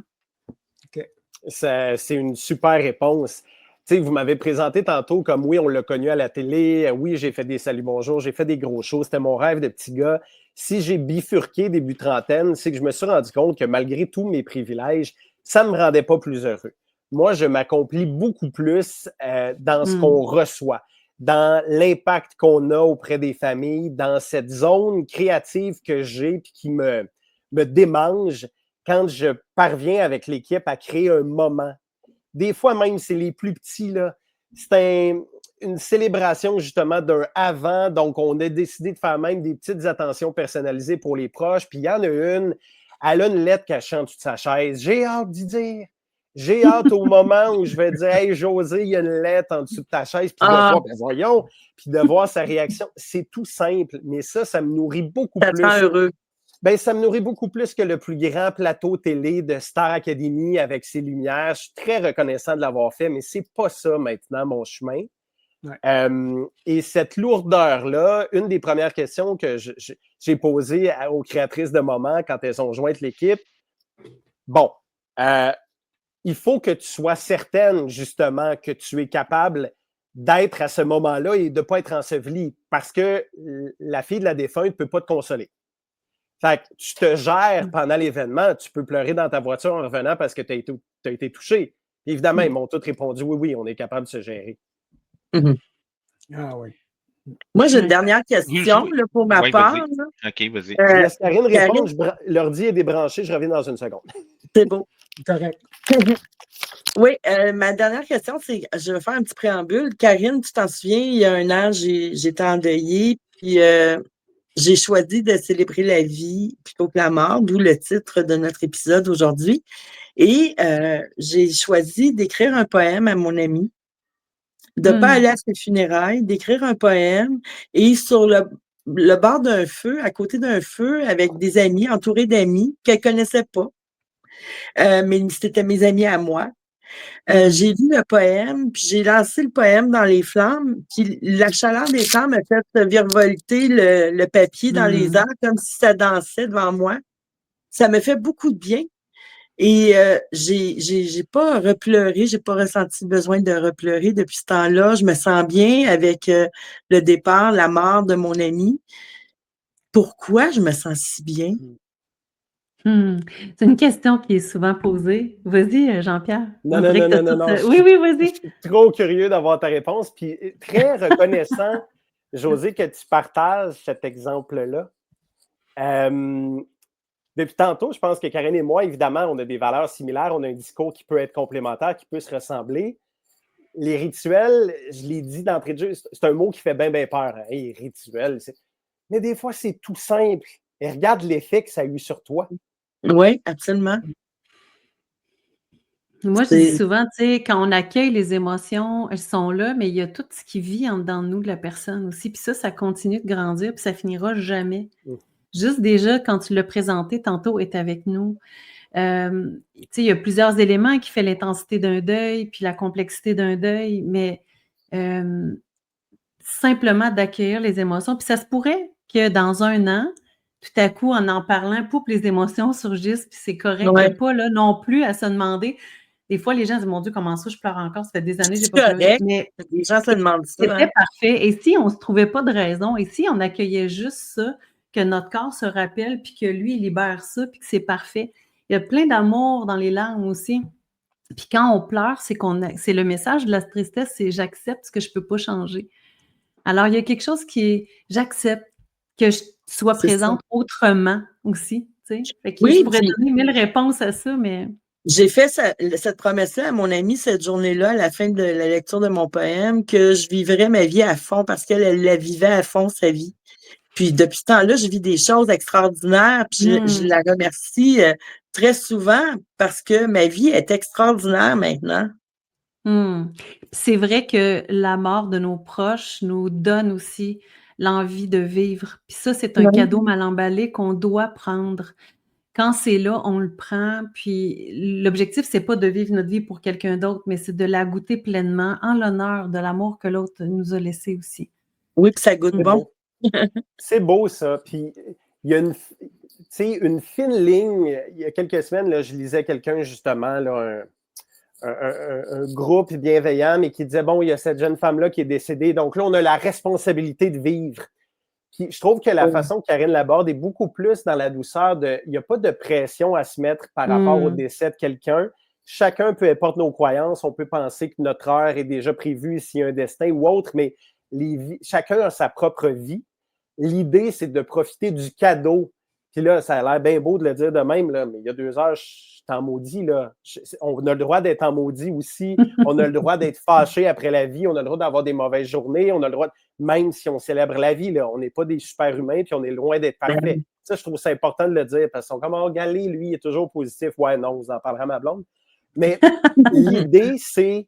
OK. C'est une super réponse. Tu sais, vous m'avez présenté tantôt comme oui, on l'a connu à la télé, oui, j'ai fait des saluts bonjour, j'ai fait des gros shows, c'était mon rêve de petit gars. Si j'ai bifurqué début trentaine, c'est que je me suis rendu compte que malgré tous mes privilèges, ça ne me rendait pas plus heureux. Moi, je m'accomplis beaucoup plus dans ce qu'on reçoit, dans l'impact qu'on a auprès des familles, dans cette zone créative que j'ai et qui me démange quand je parviens avec l'équipe à créer un moment. Des fois même, c'est les plus petits, là. C'est une célébration justement d'un avant, donc on a décidé de faire même des petites attentions personnalisées pour les proches, puis il y en a une, elle a une lettre cachée en dessous de sa chaise. J'ai hâte d'y dire. J'ai hâte au moment où je vais dire « Hey, Josée, il y a une lettre en dessous de ta chaise », puis de voir, ben voyons, puis de voir sa réaction. C'est tout simple, mais ça me nourrit beaucoup Ça plus. te rend heureux. Ben, ça me nourrit beaucoup plus que le plus grand plateau télé de Star Academy avec ses lumières. Je suis très reconnaissant de l'avoir fait, mais c'est pas ça maintenant mon chemin. Ouais. Et cette lourdeur-là, une des premières questions que j'ai posées aux créatrices de moments quand elles ont joint l'équipe, bon, il faut que tu sois certaine justement que tu es capable d'être à ce moment-là et de ne pas être enseveli parce que la fille de la défunte ne peut pas te consoler. Fait que tu te gères pendant l'événement, tu peux pleurer dans ta voiture en revenant parce que tu as été touché. Évidemment, ils m'ont tous répondu oui, on est capable de se gérer. Ah oui. Moi, j'ai une dernière question là, pour ma part. OK, vas-y. Je laisse Karine répondre, Karine? l'ordi est débranché, je reviens dans une seconde. C'est beau. Correct. Oui, ma dernière question, c'est, je vais faire un petit préambule. Karine, tu t'en souviens, il y a un an, j'étais endeuillée, puis j'ai choisi de célébrer la vie plutôt que la mort, d'où le titre de notre épisode aujourd'hui. Et j'ai choisi d'écrire un poème à mon ami, de ne pas aller à ses funérailles, d'écrire un poème, et sur le bord d'un feu, à côté d'un feu, avec des amis, entourés d'amis qu'elle ne connaissait pas, mais c'était mes amis à moi. J'ai lu le poème, puis j'ai lancé le poème dans les flammes, puis la chaleur des flammes a fait virevolter le papier dans les airs comme si ça dansait devant moi. Ça me fait beaucoup de bien. Et j'ai pas repleuré, j'ai pas ressenti le besoin de repleurer depuis ce temps-là. Je me sens bien avec le départ, la mort de mon ami. Pourquoi je me sens si bien? C'est une question qui est souvent posée. Vas-y, Jean-Pierre. Non. Oui, vas-y. Je suis trop curieux d'avoir ta réponse. Puis très reconnaissant, Josée, que tu partages cet exemple-là. Depuis tantôt, je pense que Karine et moi, évidemment, on a des valeurs similaires. On a un discours qui peut être complémentaire, qui peut se ressembler. Les rituels, je l'ai dit d'entrée de jeu, c'est un mot qui fait bien peur. Hein? Hey, rituel. Mais des fois, c'est tout simple. Et regarde l'effet que ça a eu sur toi. Oui, absolument. Moi, je dis souvent, tu sais, quand on accueille les émotions, elles sont là, mais il y a tout ce qui vit en dedans de nous, de la personne aussi. Puis ça continue de grandir, puis ça finira jamais. Juste déjà, quand tu l'as présenté tantôt, est avec nous. Tu sais, il y a plusieurs éléments qui font l'intensité d'un deuil, puis la complexité d'un deuil, mais simplement d'accueillir les émotions. Puis ça se pourrait que dans un an, tout à coup, en parlant, poup, les émotions surgissent, puis c'est correct. Il n'y a pas là non plus à se demander. Des fois, les gens disent, mon Dieu, comment ça, je pleure encore, ça fait des années que je n'ai pas pleuré. Mais les gens se demandent ça. C'était parfait. Et si on ne se trouvait pas de raison, et si on accueillait juste ça, que notre corps se rappelle, puis que lui, il libère ça, puis que c'est parfait. Il y a plein d'amour dans les larmes aussi. Puis quand on pleure, c'est le message de la tristesse, c'est j'accepte ce que je ne peux pas changer. Alors, il y a quelque chose qui est j'accepte que je sois présente autrement aussi. Tu sais. Fait que je pourrais donner 1000 réponses à ça, mais. J'ai fait cette promesse-là à mon amie cette journée-là, à la fin de la lecture de mon poème, que je vivrais ma vie à fond parce qu'elle la vivait à fond, sa vie. Puis depuis ce temps-là, je vis des choses extraordinaires. Puis je la remercie très souvent parce que ma vie est extraordinaire maintenant. C'est vrai que la mort de nos proches nous donne aussi l'envie de vivre. Puis ça, c'est un cadeau mal emballé qu'on doit prendre. Quand c'est là, on le prend. Puis l'objectif, c'est pas de vivre notre vie pour quelqu'un d'autre, mais c'est de la goûter pleinement en l'honneur de l'amour que l'autre nous a laissé aussi. Oui, puis ça goûte bon. C'est beau, ça. Puis il y a une fine ligne. Il y a quelques semaines, là, je lisais quelqu'un, justement, là, un groupe bienveillant, mais qui disait, bon, il y a cette jeune femme-là qui est décédée, donc là, on a la responsabilité de vivre. Puis je trouve que la façon que Karine l'aborde est beaucoup plus dans la douceur il n'y a pas de pression à se mettre par rapport au décès de quelqu'un. Chacun, peu importe nos croyances, on peut penser que notre heure est déjà prévue s'il y a un destin ou autre, mais chacun a sa propre vie. L'idée, c'est de profiter du cadeau. Puis là, ça a l'air bien beau de le dire de même, là, mais il y a 2 heures, je suis en maudit. Là. On a le droit d'être en maudit aussi. On a le droit d'être fâché après la vie. On a le droit d'avoir des mauvaises journées. On a le droit, même si on célèbre la vie, là, on n'est pas des super-humains puis on est loin d'être parfait. Ça, je trouve ça important de le dire parce qu'on comme, oh, Galé, lui, il est toujours positif. Ouais, non, vous en parlerez à ma blonde. Mais l'idée, c'est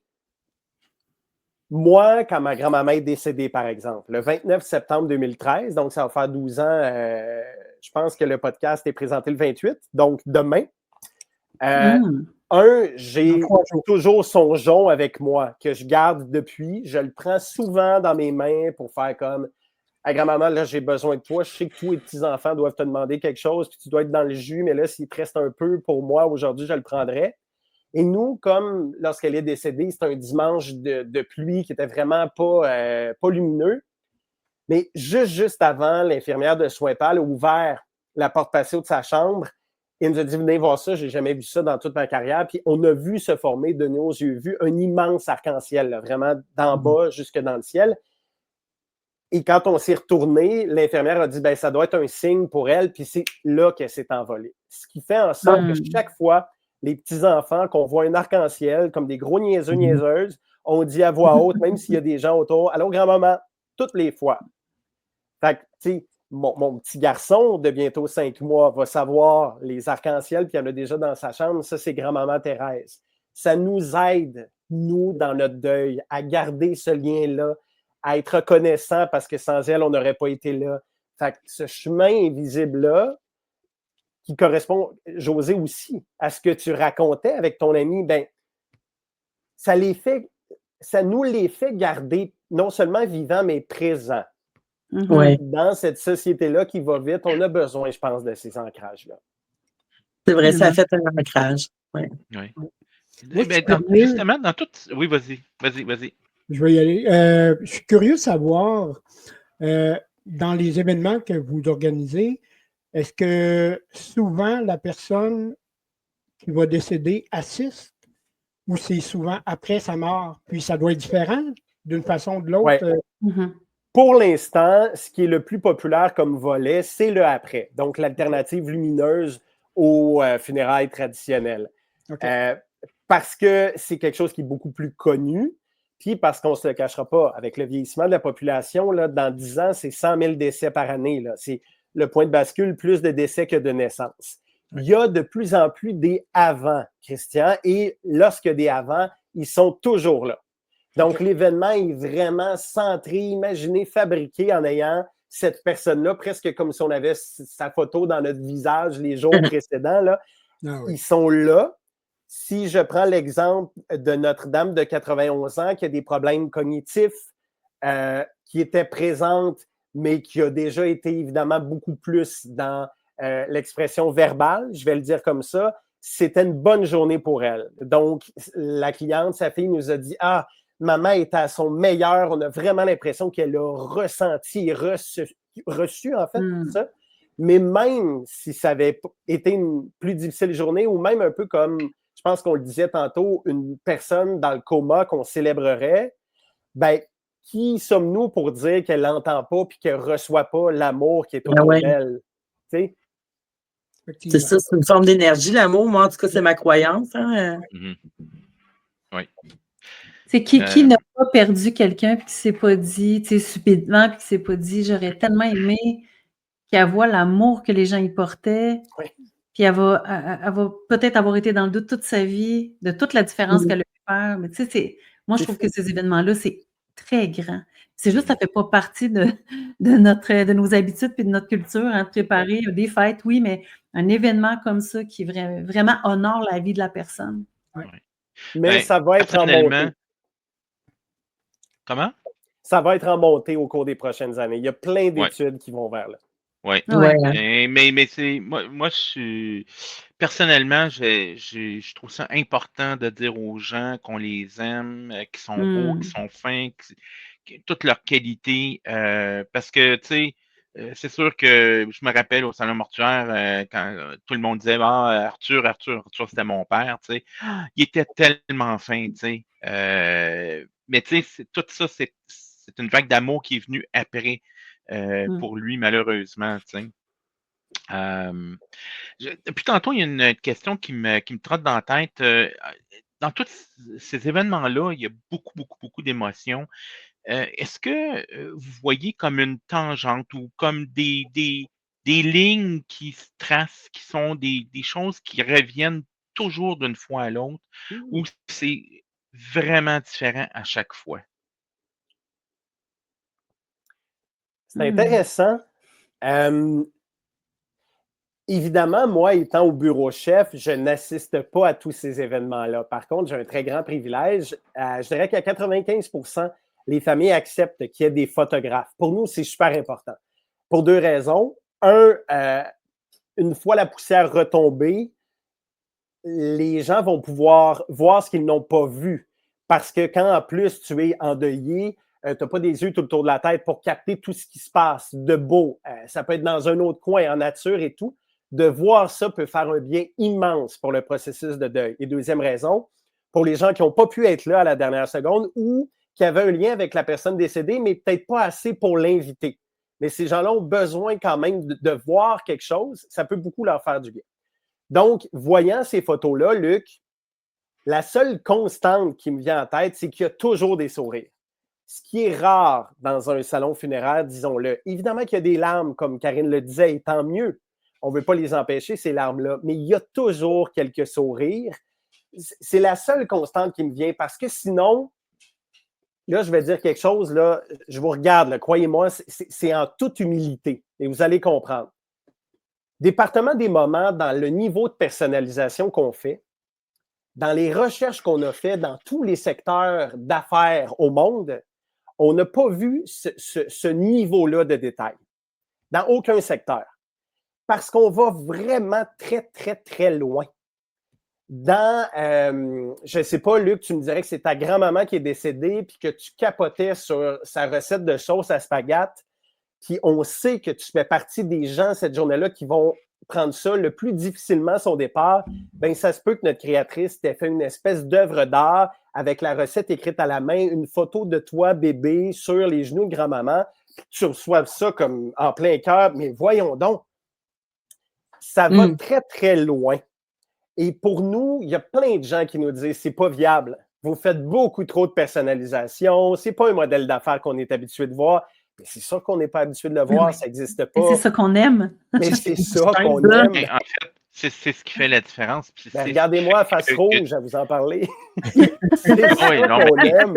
moi, quand ma grand-maman est décédée, par exemple, le 29 septembre 2013, donc ça va faire 12 ans, je pense que le podcast est présenté le 28, donc demain. J'ai toujours son jonc avec moi, que je garde depuis. Je le prends souvent dans mes mains pour faire comme hey, grand-maman, là, j'ai besoin de toi. Je sais que tous les petits-enfants doivent te demander quelque chose, puis tu dois être dans le jus, mais là, s'il te reste un peu pour moi, aujourd'hui, je le prendrai. Et nous, comme lorsqu'elle est décédée, c'est un dimanche de pluie qui était vraiment pas lumineux. Mais juste avant, l'infirmière de soins pâles a ouvert la porte patio de sa chambre et nous a dit, venez voir ça, j'ai jamais vu ça dans toute ma carrière. Puis on a vu se former de nos yeux vus un immense arc-en-ciel, là, vraiment d'en bas jusque dans le ciel. Et quand on s'est retourné, l'infirmière a dit, ben ça doit être un signe pour elle, puis c'est là qu'elle s'est envolée. Ce qui fait en sorte que chaque fois, les petits-enfants, qu'on voit un arc-en-ciel comme des gros niaiseux, niaiseuses, on dit à voix haute, même s'il y a des gens autour, « Allô, grand-maman », toutes les fois. Fait que, tu sais, mon petit garçon de bientôt 5 mois va savoir les arcs-en-ciel, puis il y en a déjà dans sa chambre. Ça, c'est grand-maman Thérèse. Ça nous aide, nous, dans notre deuil, à garder ce lien-là, à être reconnaissant parce que sans elle, on n'aurait pas été là. Fait que ce chemin invisible-là, qui correspond, José, aussi, à ce que tu racontais avec ton ami, ben, ça nous les fait garder non seulement vivants, mais présents. Ouais. Dans cette société-là qui va vite, on a besoin, je pense, de ces ancrages-là. C'est vrai, ça a fait un ancrage. Ouais. Oui. Moi, Ben, je suis curieux. justement, dans tout. Oui, vas-y. Je vais y aller. Je suis curieux de savoir, dans les événements que vous organisez, est-ce que souvent la personne qui va décéder assiste ou c'est souvent après sa mort? Puis ça doit être différent d'une façon ou de l'autre. Ouais. Pour l'instant, ce qui est le plus populaire comme volet, c'est le après. Donc, l'alternative lumineuse aux funérailles traditionnelles. Okay. Parce que c'est quelque chose qui est beaucoup plus connu, puis parce qu'on ne se le cachera pas, avec le vieillissement de la population, là, dans 10 ans, c'est 100 000 décès par année. Là. C'est le point de bascule, plus de décès que de naissances. Il y a de plus en plus des avant, Christian, et lorsque des avant, ils sont toujours là. Donc, l'événement est vraiment centré, imaginé, fabriqué en ayant cette personne-là, presque comme si on avait sa photo dans notre visage les jours précédents. Là. Ah oui. Ils sont là. Si je prends l'exemple de notre dame de 91 ans qui a des problèmes cognitifs, qui était présente, mais qui a déjà été évidemment beaucoup plus dans l'expression verbale, je vais le dire comme ça, c'était une bonne journée pour elle. Donc, la cliente, sa fille, nous a dit « Ah, maman est à son meilleur. On a vraiment l'impression qu'elle a ressenti et reçu en fait, ça. Mais même si ça avait été une plus difficile journée, ou même un peu comme, je pense qu'on le disait tantôt, une personne dans le coma qu'on célébrerait, ben, qui sommes-nous pour dire qu'elle n'entend pas et qu'elle ne reçoit pas l'amour qui est autour d'elle? Tu sais? C'est ça, c'est une forme d'énergie, l'amour. Moi, en tout cas, c'est ma croyance. Hein? Oui. C'est qui n'a pas perdu quelqu'un et qui ne s'est pas dit, tu sais, subitement, puis qui ne s'est pas dit, j'aurais tellement aimé qu'elle voit l'amour que les gens y portaient, puis elle va peut-être avoir été dans le doute toute sa vie, de toute la différence qu'elle a pu faire. Mais tu sais, moi, je trouve que ces événements-là, c'est très grand. C'est juste, ça ne fait pas partie de nos habitudes et de notre culture, hein, de préparer des fêtes, oui, mais un événement comme ça qui vraiment honore la vie de la personne. Ouais. Mais ça va être en montée. Comment? Ça va être en montée au cours des prochaines années. Il y a plein d'études qui vont vers là. Oui. Mais c'est moi je suis personnellement, je trouve ça important de dire aux gens qu'on les aime, qu'ils sont beaux, qu'ils sont fins, toutes leurs qualités. Parce que, tu sais, c'est sûr que je me rappelle au salon mortuaire, quand tout le monde disait Arthur, c'était mon père, tu sais. Il était tellement fin, tu sais. Mais tu sais, tout ça, c'est une vague d'amour qui est venue après. Pour lui, malheureusement. Depuis tantôt, il y a une question qui me trotte dans la tête. Dans tous ces événements-là, il y a beaucoup d'émotions. Est-ce que vous voyez comme une tangente ou comme des lignes qui se tracent, qui sont des choses qui reviennent toujours d'une fois à l'autre, ou c'est vraiment différent à chaque fois? C'est intéressant. Évidemment, moi, étant au bureau chef, je n'assiste pas à tous ces événements-là. Par contre, j'ai un très grand privilège. Je dirais qu'à 95%, les familles acceptent qu'il y ait des photographes. Pour nous, c'est super important. Pour 2 raisons. Une fois la poussière retombée, les gens vont pouvoir voir ce qu'ils n'ont pas vu. Parce que quand, en plus, tu es endeuillé, tu n'as pas des yeux tout autour de la tête pour capter tout ce qui se passe de beau. Ça peut être dans un autre coin, en nature et tout. De voir ça peut faire un bien immense pour le processus de deuil. Et deuxième raison, pour les gens qui n'ont pas pu être là à la dernière seconde ou qui avaient un lien avec la personne décédée, mais peut-être pas assez pour l'inviter. Mais ces gens-là ont besoin quand même de voir quelque chose. Ça peut beaucoup leur faire du bien. Donc, voyant ces photos-là, Luc, la seule constante qui me vient en tête, c'est qu'il y a toujours des sourires. Ce qui est rare dans un salon funéraire, disons-le. Évidemment qu'il y a des larmes, comme Karine le disait, et tant mieux. On ne veut pas les empêcher, ces larmes-là, mais il y a toujours quelques sourires. C'est la seule constante qui me vient, parce que sinon, là, je vais dire quelque chose, là, je vous regarde, là, croyez-moi, c'est en toute humilité, et vous allez comprendre. Département des moments, dans le niveau de personnalisation qu'on fait, dans les recherches qu'on a faites dans tous les secteurs d'affaires au monde, on n'a pas vu ce niveau-là de détail dans aucun secteur. Parce qu'on va vraiment très, très, très loin. Dans, je ne sais pas, Luc, tu me dirais que c'est ta grand-maman qui est décédée puis que tu capotais sur sa recette de sauce à spaghetti, puis on sait que tu fais partie des gens cette journée-là qui vont prendre ça le plus difficilement son départ, bien, ça se peut que notre créatrice t'ait fait une espèce d'œuvre d'art avec la recette écrite à la main, une photo de toi, bébé, sur les genoux de grand-maman, tu reçoives ça comme en plein cœur, mais voyons donc, ça va très, très loin. Et pour nous, il y a plein de gens qui nous disent c'est pas viable. Vous faites beaucoup trop de personnalisation, c'est pas un modèle d'affaires qu'on est habitué de voir. Mais c'est sûr qu'on n'est pas habitué de le voir, ça n'existe pas. C'est ça qu'on aime. Mais c'est ça qu'on aime. Mais en fait, c'est ce qui fait la différence. Ben, regardez-moi à face rouge à vous en parler. C'est ça qu'on aime.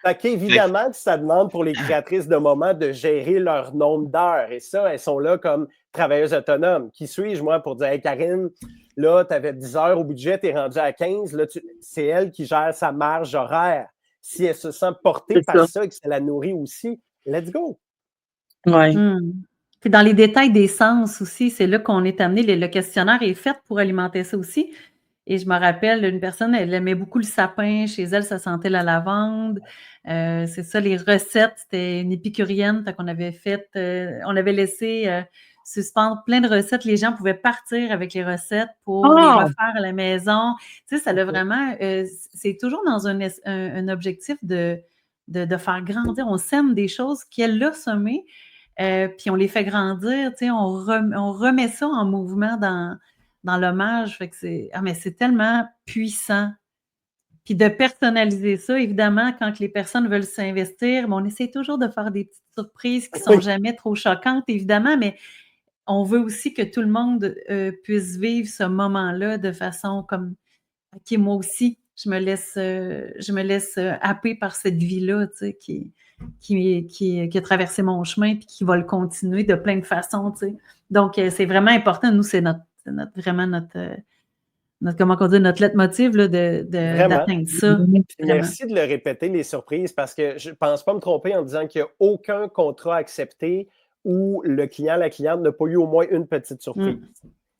Fait qu'évidemment que ça demande pour les créatrices de moments de gérer leur nombre d'heures. Et ça, elles sont là comme travailleuses autonomes. Qui suis-je, moi, pour dire, hey, Karine, là, tu avais 10 heures au budget, tu es rendu à 15. Là, c'est elle qui gère sa marge horaire. Si elle se sent portée par ça et que ça la nourrit aussi, let's go. Oui. Puis dans les détails des sens aussi, c'est là qu'on est amené. Le questionnaire est fait pour alimenter ça aussi. Et je me rappelle, une personne, elle aimait beaucoup le sapin. Chez elle, ça sentait la lavande. C'est ça, les recettes, c'était une épicurienne. Fait qu'on avait fait, on avait laissé suspendre plein de recettes. Les gens pouvaient partir avec les recettes pour les refaire à la maison. Tu sais, ça l'a vraiment... c'est toujours dans un objectif de faire grandir. On sème des choses qu'elle a semées. Puis on les fait grandir, tu sais, on remet ça en mouvement dans l'hommage. Fait que c'est tellement puissant. Puis de personnaliser ça, évidemment, quand les personnes veulent s'investir, on essaie toujours de faire des petites surprises qui ne sont jamais trop choquantes, évidemment, mais on veut aussi que tout le monde puisse vivre ce moment-là de façon comme OK, moi aussi, je me laisse happer par cette vie-là, tu sais, qui a traversé mon chemin et qui va le continuer de plein de façons, tu sais. Donc, c'est vraiment important. Nous, c'est vraiment notre comment on dit, notre leitmotiv là, d'atteindre ça. Merci de le répéter, les surprises, parce que je ne pense pas me tromper en disant qu'il n'y a aucun contrat accepté où le client, la cliente n'a pas eu au moins une petite surprise.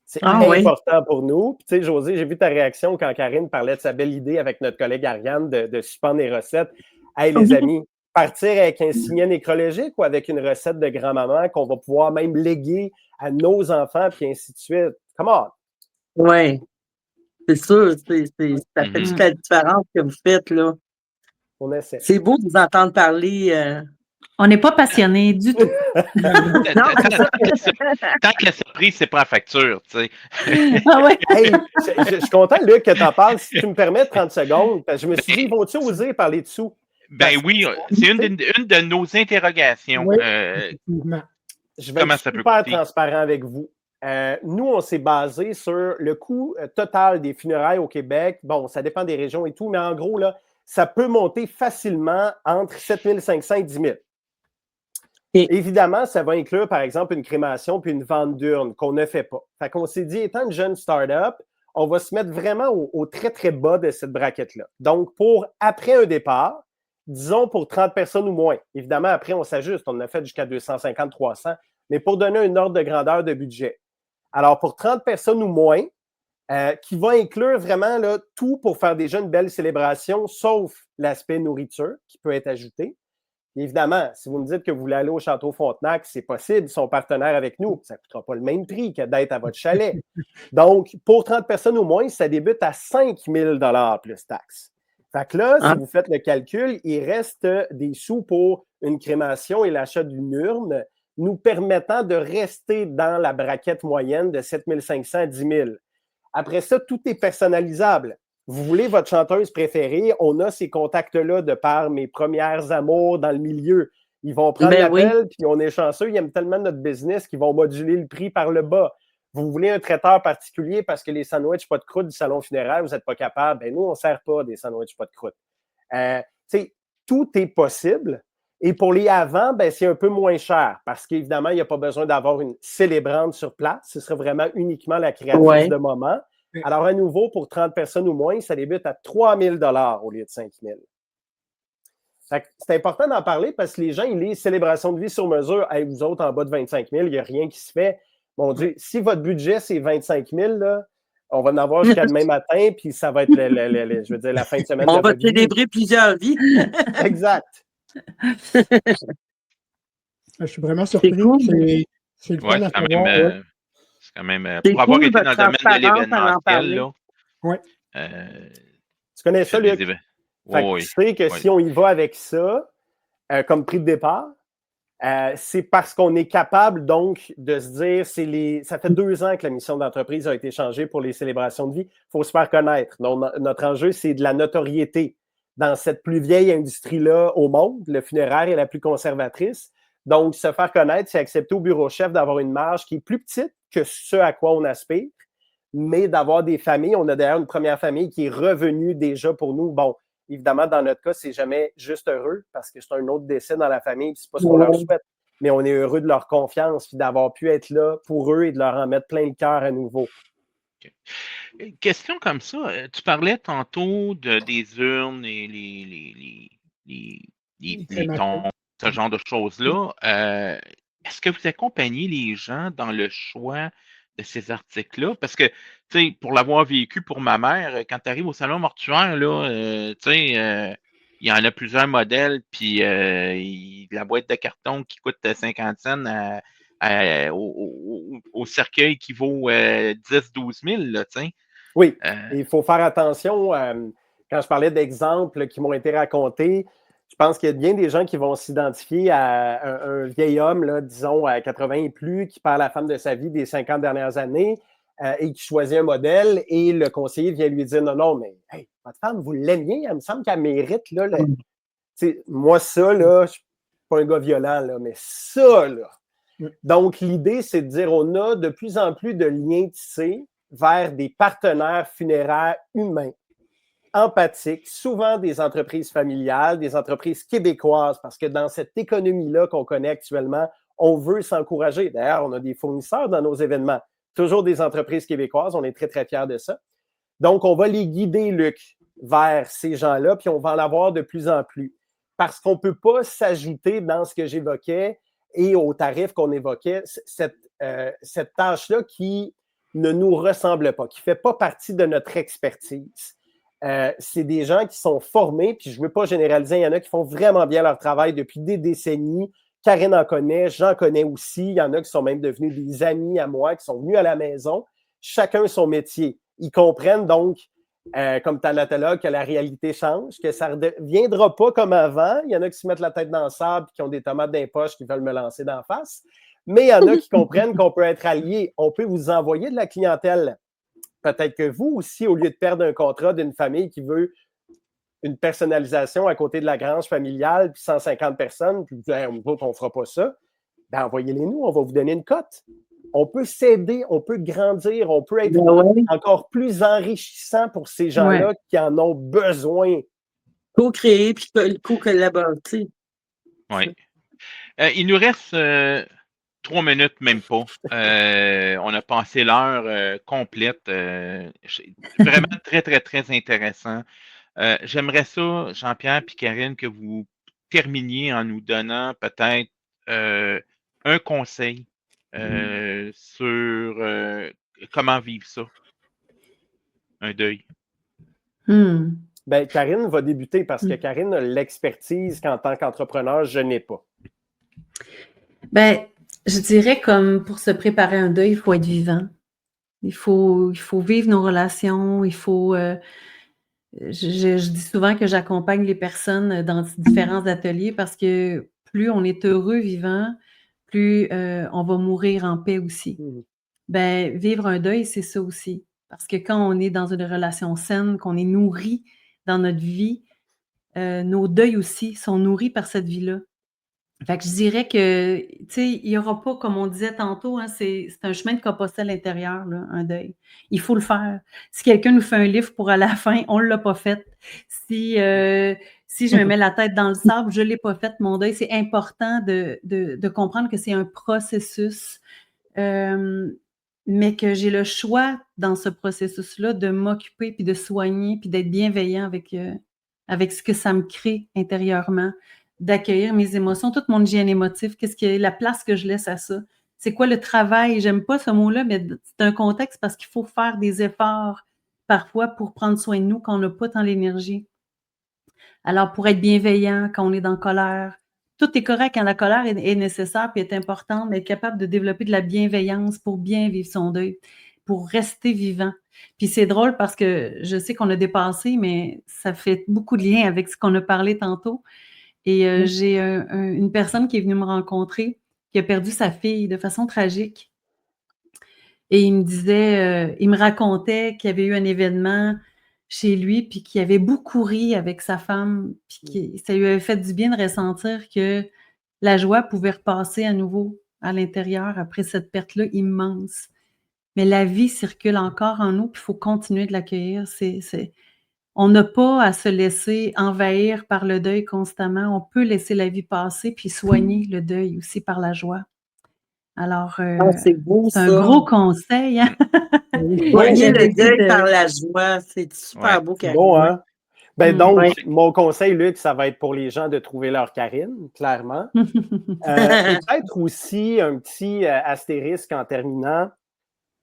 C'est important pour nous. Puis, tu sais, Josée, j'ai vu ta réaction quand Karine parlait de sa belle idée avec notre collègue Ariane de suspendre les recettes. Hey, les amis, partir avec un signet nécrologique ou avec une recette de grand-maman qu'on va pouvoir même léguer à nos enfants, puis ainsi de suite. Come on! Oui, c'est sûr. Ça fait toute la différence que vous faites, là. On essaie. C'est beau de vous entendre parler. On n'est pas passionnés du tout. Tant que la surprise, c'est pas la facture, tu sais. Hey, je suis content, Luc, que tu en parles. Si tu me permets 30 secondes, parce que je me suis dit, vont-tu oser parler dessous? Ben oui, c'est une de nos interrogations. Oui, je vais être super transparent avec vous. Nous, on s'est basé sur le coût total des funérailles au Québec. Bon, ça dépend des régions et tout, mais en gros, là, ça peut monter facilement entre 7 500 et 10 000. Évidemment, ça va inclure, par exemple, une crémation puis une vente d'urne qu'on ne fait pas. Fait qu'on s'est dit, étant une jeune start-up, on va se mettre vraiment au très, très bas de cette braquette-là. Donc, après un départ, disons pour 30 personnes ou moins. Évidemment, après, on s'ajuste. On en a fait jusqu'à 250, 300. Mais pour donner un ordre de grandeur de budget. Alors, pour 30 personnes ou moins, qui va inclure vraiment là, tout pour faire déjà une belle célébration, sauf l'aspect nourriture qui peut être ajouté. Évidemment, si vous me dites que vous voulez aller au Château Frontenac, c'est possible, ils sont partenaires avec nous. Ça ne coûtera pas le même prix que d'être à votre chalet. Donc, pour 30 personnes au moins, ça débute à 5 000 $ plus taxes. Fait que là, si vous faites le calcul, il reste des sous pour une crémation et l'achat d'une urne, nous permettant de rester dans la braquette moyenne de 7 500 à 10 000. Après ça, tout est personnalisable. Vous voulez votre chanteuse préférée, on a ces contacts-là de par mes premières amours dans le milieu. Ils vont prendre l'appel, puis on est chanceux, ils aiment tellement notre business qu'ils vont moduler le prix par le bas. Vous voulez un traiteur particulier parce que les sandwichs pas de croûte du salon funéraire, vous n'êtes pas capable. Ben nous, on ne sert pas des sandwichs pas de croûte. Tout est possible. Et pour les avant, ben, c'est un peu moins cher parce qu'évidemment, il n'y a pas besoin d'avoir une célébrante sur place. Ce serait vraiment uniquement la créatrice de moment. Alors, à nouveau, pour 30 personnes ou moins, ça débute à 3 000 $ au lieu de 5 000. C'est important d'en parler parce que les gens, ils lisent célébration de vie sur mesure. Hey, vous autres, en bas de 25 000, il n'y a rien qui se fait. Mon Dieu, si votre budget, c'est 25 000, là, on va en avoir jusqu'à demain matin, puis ça va être, je veux dire, la fin de semaine. On va célébrer plusieurs vies. Exact. Je suis vraiment surpris. C'est le fun à savoir. C'est quand même pour avoir été dans le domaine de l'événementiel, là. Oui. Tu connais ça, Luc? Tu sais que si on y va avec ça, comme prix de départ, c'est parce qu'on est capable, donc, de se dire, ça fait 2 ans que la mission d'entreprise a été changée pour les célébrations de vie. Il faut se faire connaître. Donc, notre enjeu, c'est de la notoriété dans cette plus vieille industrie-là au monde. Le funéraire est la plus conservatrice. Donc, se faire connaître, c'est accepter au bureau chef d'avoir une marge qui est plus petite que ce à quoi on aspire, mais d'avoir des familles. On a d'ailleurs une première famille qui est revenue déjà pour nous. Bon, évidemment, dans notre cas, c'est jamais juste heureux parce que c'est un autre décès dans la famille, puis c'est pas ce qu'on leur souhaite. Mais on est heureux de leur confiance, puis d'avoir pu être là pour eux et de leur en mettre plein le cœur à nouveau. Okay. Question comme ça, tu parlais tantôt des urnes et les tons, ce genre de choses-là. Est-ce que vous accompagnez les gens dans le choix de ces articles-là? Parce que, tu sais, pour l'avoir vécu pour ma mère, quand tu arrives au salon mortuaire, là, tu sais, il y en a plusieurs modèles, puis la boîte de carton qui coûte 50 cents au cercueil qui vaut 10-12 000, là, tu sais. Oui, il faut faire attention. Quand je parlais d'exemples qui m'ont été racontés, je pense qu'il y a bien des gens qui vont s'identifier à un vieil homme, là, disons, à 80 et plus, qui perd la femme de sa vie des 50 dernières années et qui choisit un modèle et le conseiller vient lui dire « Non, mais hey, votre femme, vous l'aimiez, elle me semble qu'elle mérite, là, moi, ça, là, je ne suis pas un gars violent, là, mais ça, là. » Donc, l'idée, c'est de dire on a de plus en plus de liens tissés vers des partenaires funéraires humains, empathiques, souvent des entreprises familiales, des entreprises québécoises, parce que dans cette économie-là qu'on connaît actuellement, on veut s'encourager. D'ailleurs, on a des fournisseurs dans nos événements, toujours des entreprises québécoises, on est très, très fiers de ça. Donc, on va les guider, Luc, vers ces gens-là, puis on va en avoir de plus en plus. Parce qu'on ne peut pas s'ajouter dans ce que j'évoquais et aux tarifs qu'on évoquait, cette tâche-là qui ne nous ressemble pas, qui ne fait pas partie de notre expertise. C'est des gens qui sont formés, puis je ne veux pas généraliser, il y en a qui font vraiment bien leur travail depuis des décennies. Karine en connaît, j'en connais aussi. Il y en a qui sont même devenus des amis à moi, qui sont venus à la maison. Chacun son métier. Ils comprennent donc, comme thanatologue, que la réalité change, que ça ne reviendra pas comme avant. Il y en a qui se mettent la tête dans le sable et qui ont des tomates dans les poches qui veulent me lancer d'en face. Mais il y en a qui comprennent qu'on peut être alliés. On peut vous envoyer de la clientèle. Peut-être que vous aussi, au lieu de perdre un contrat d'une famille qui veut une personnalisation à côté de la grange familiale, puis 150 personnes, puis vous dites, hey, on ne fera pas ça, ben envoyez-les nous, on va vous donner une cote. On peut s'aider, on peut grandir, on peut être encore plus enrichissant pour ces gens-là qui en ont besoin. Co-créer puis co-collaborer. Oui. Il nous reste 3 minutes, même pas. On a passé l'heure complète. Vraiment très, très, très intéressant. J'aimerais ça, Jean-Pierre et Karine, que vous terminiez en nous donnant peut-être un conseil sur comment vivre ça, un deuil. Ben, Karine va débuter parce que Karine a l'expertise qu'en tant qu'entrepreneur, je n'ai pas. Ben, je dirais comme pour se préparer à un deuil, il faut être vivant. Il faut vivre nos relations, il faut... je dis souvent que j'accompagne les personnes dans différents ateliers parce que plus on est heureux vivant, plus on va mourir en paix aussi. Ben, vivre un deuil, c'est ça aussi. Parce que quand on est dans une relation saine, qu'on est nourri dans notre vie, nos deuils aussi sont nourris par cette vie-là. Fait que je dirais que, tu sais, il n'y aura pas, comme on disait tantôt, hein, c'est un chemin de Compostelle intérieur, là, un deuil. Il faut le faire. Si quelqu'un nous fait un livre pour à la fin, on ne l'a pas fait. Si je me mets la tête dans le sable, je ne l'ai pas fait, mon deuil. C'est important de comprendre que c'est un processus, mais que j'ai le choix dans ce processus-là de m'occuper, puis de soigner, puis d'être bienveillant avec ce que ça me crée intérieurement, d'accueillir mes émotions, toute mon hygiène émotive, qu'est-ce qui est la place que je laisse à ça. C'est quoi le travail? J'aime pas ce mot-là, mais c'est un contexte parce qu'il faut faire des efforts parfois pour prendre soin de nous quand on n'a pas tant l'énergie. Alors, pour être bienveillant quand on est dans colère, tout est correct quand la colère est nécessaire et est importante, mais être capable de développer de la bienveillance pour bien vivre son deuil, pour rester vivant. Puis c'est drôle parce que je sais qu'on a dépassé, mais ça fait beaucoup de liens avec ce qu'on a parlé tantôt. Et j'ai une personne qui est venue me rencontrer qui a perdu sa fille de façon tragique. Et il me disait, il me racontait qu'il y avait eu un événement chez lui, puis qu'il avait beaucoup ri avec sa femme, puis que ça lui avait fait du bien de ressentir que la joie pouvait repasser à nouveau à l'intérieur après cette perte-là immense. Mais la vie circule encore en nous, puis il faut continuer de l'accueillir. On n'a pas à se laisser envahir par le deuil constamment. On peut laisser la vie passer, puis soigner le deuil aussi par la joie. Alors, c'est beau, c'est un ça. gros conseil. Hein? Soigner le j'avais deuil dit par la joie, c'est super Ouais. beau, C'est Karine. bon, hein? Ben donc, Ouais. mon conseil, Luc, ça va être pour les gens de trouver leur Karine, clairement. Et peut-être aussi un petit astérisque en terminant.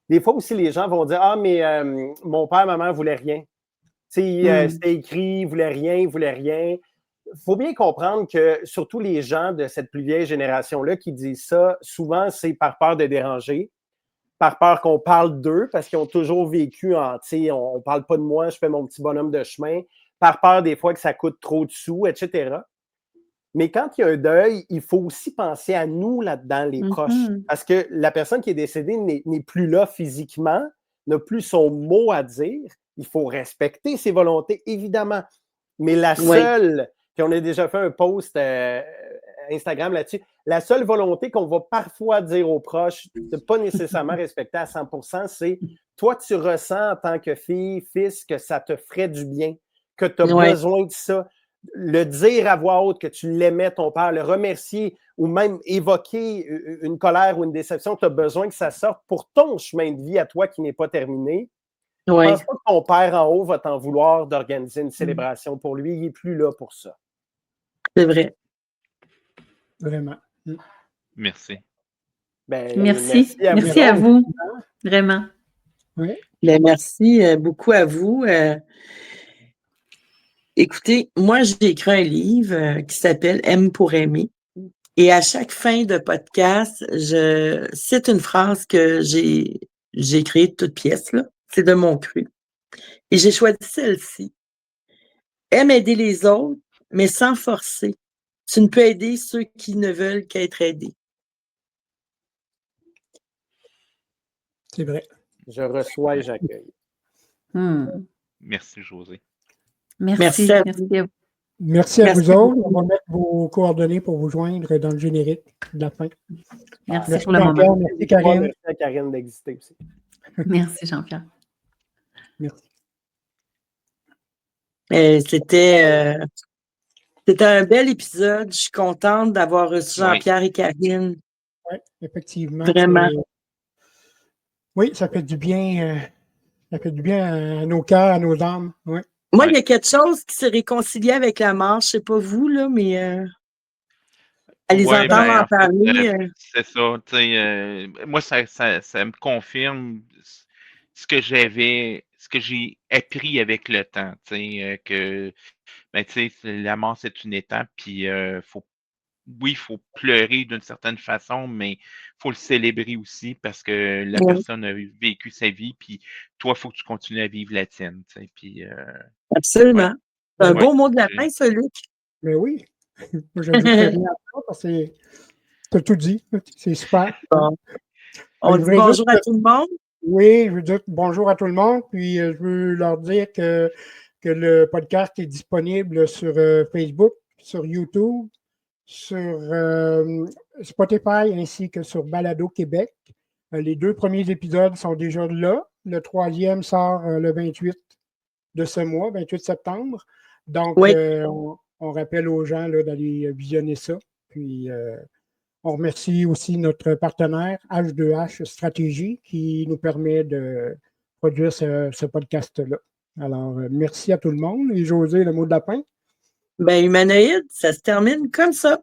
Des fois aussi, les gens vont dire « Ah, mais mon père, maman voulaient rien. » C'était écrit, ils voulaient rien, ils voulaient rien. Il faut bien comprendre que, surtout les gens de cette plus vieille génération-là qui disent ça, souvent, c'est par peur de déranger, par peur qu'on parle d'eux, parce qu'ils ont toujours vécu en, on ne parle pas de moi, je fais mon petit bonhomme de chemin, par peur des fois que ça coûte trop de sous, etc. Mais quand il y a un deuil, il faut aussi penser à nous là-dedans, les proches. Parce que la personne qui est décédée n'est plus là physiquement, n'a plus son mot à dire. Il faut respecter ses volontés, évidemment. Mais la seule, puis on a déjà fait un post Instagram là-dessus, la seule volonté qu'on va parfois dire aux proches de ne pas nécessairement respecter à 100%, c'est toi, tu ressens en tant que fille, fils, que ça te ferait du bien, que tu as besoin de ça. Le dire à voix haute que tu l'aimais, ton père, le remercier ou même évoquer une colère ou une déception, tu as besoin que ça sorte pour ton chemin de vie à toi qui n'est pas terminé. Je ne pense pas que ton père en haut va t'en vouloir d'organiser une célébration pour lui. Il n'est plus là pour ça. C'est vrai. Vraiment. Merci. Ben, merci à vous. Vraiment. Oui. Ben, merci beaucoup à vous. Écoutez, moi, j'ai écrit un livre qui s'appelle « Aime pour aimer ». Et à chaque fin de podcast, je cite une phrase que j'ai créée de toute pièce, là. C'est de mon cru. Et j'ai choisi celle-ci. « Aime aider les autres, mais sans forcer. Tu ne peux aider ceux qui ne veulent qu'être aidés. » C'est vrai. Je reçois et j'accueille. Merci, Josée. Merci à vous. Merci à vous autres. On va mettre vos coordonnées pour vous joindre dans le générique de la fin. Merci pour le moment. Merci, Karine. Merci à Karine d'exister aussi. Merci, Jean-Pierre. Merci. C'était un bel épisode. Je suis contente d'avoir reçu Jean-Pierre et Karine. Oui, effectivement. Vraiment. Oui, ça fait du bien. Ça fait du bien à nos cœurs, à nos âmes. Ouais. Moi, il y a quelque chose qui s'est réconcilié avec la mort. Je ne sais pas vous, là, mais à les entendre en parler. C'est ça. Moi, ça me confirme ce que j'ai appris avec le temps. Que la mort, c'est une étape, puis il faut pleurer d'une certaine façon, mais il faut le célébrer aussi parce que la personne a vécu sa vie, puis toi, il faut que tu continues à vivre la tienne. Puis, absolument. C'est un beau mot de la fin, ça, Luc. Mais oui. Moi, je n'ajouterai rien à ça parce que tu as tout dit. C'est super. Bon. On dit bonjour à tout le monde. Oui, je veux dire bonjour à tout le monde, puis je veux leur dire que le podcast est disponible sur Facebook, sur YouTube, sur Spotify ainsi que sur Balado Québec. Les 2 premiers épisodes sont déjà là. Le 3e sort le 28 de ce mois, 28 septembre. Donc, Oui. on rappelle aux gens là, d'aller visionner ça. Puis, on remercie aussi notre partenaire H2H Stratégie qui nous permet de produire ce podcast-là. Alors, merci à tout le monde. Et José, le mot de la fin. Ben, humanoïde, ça se termine comme ça.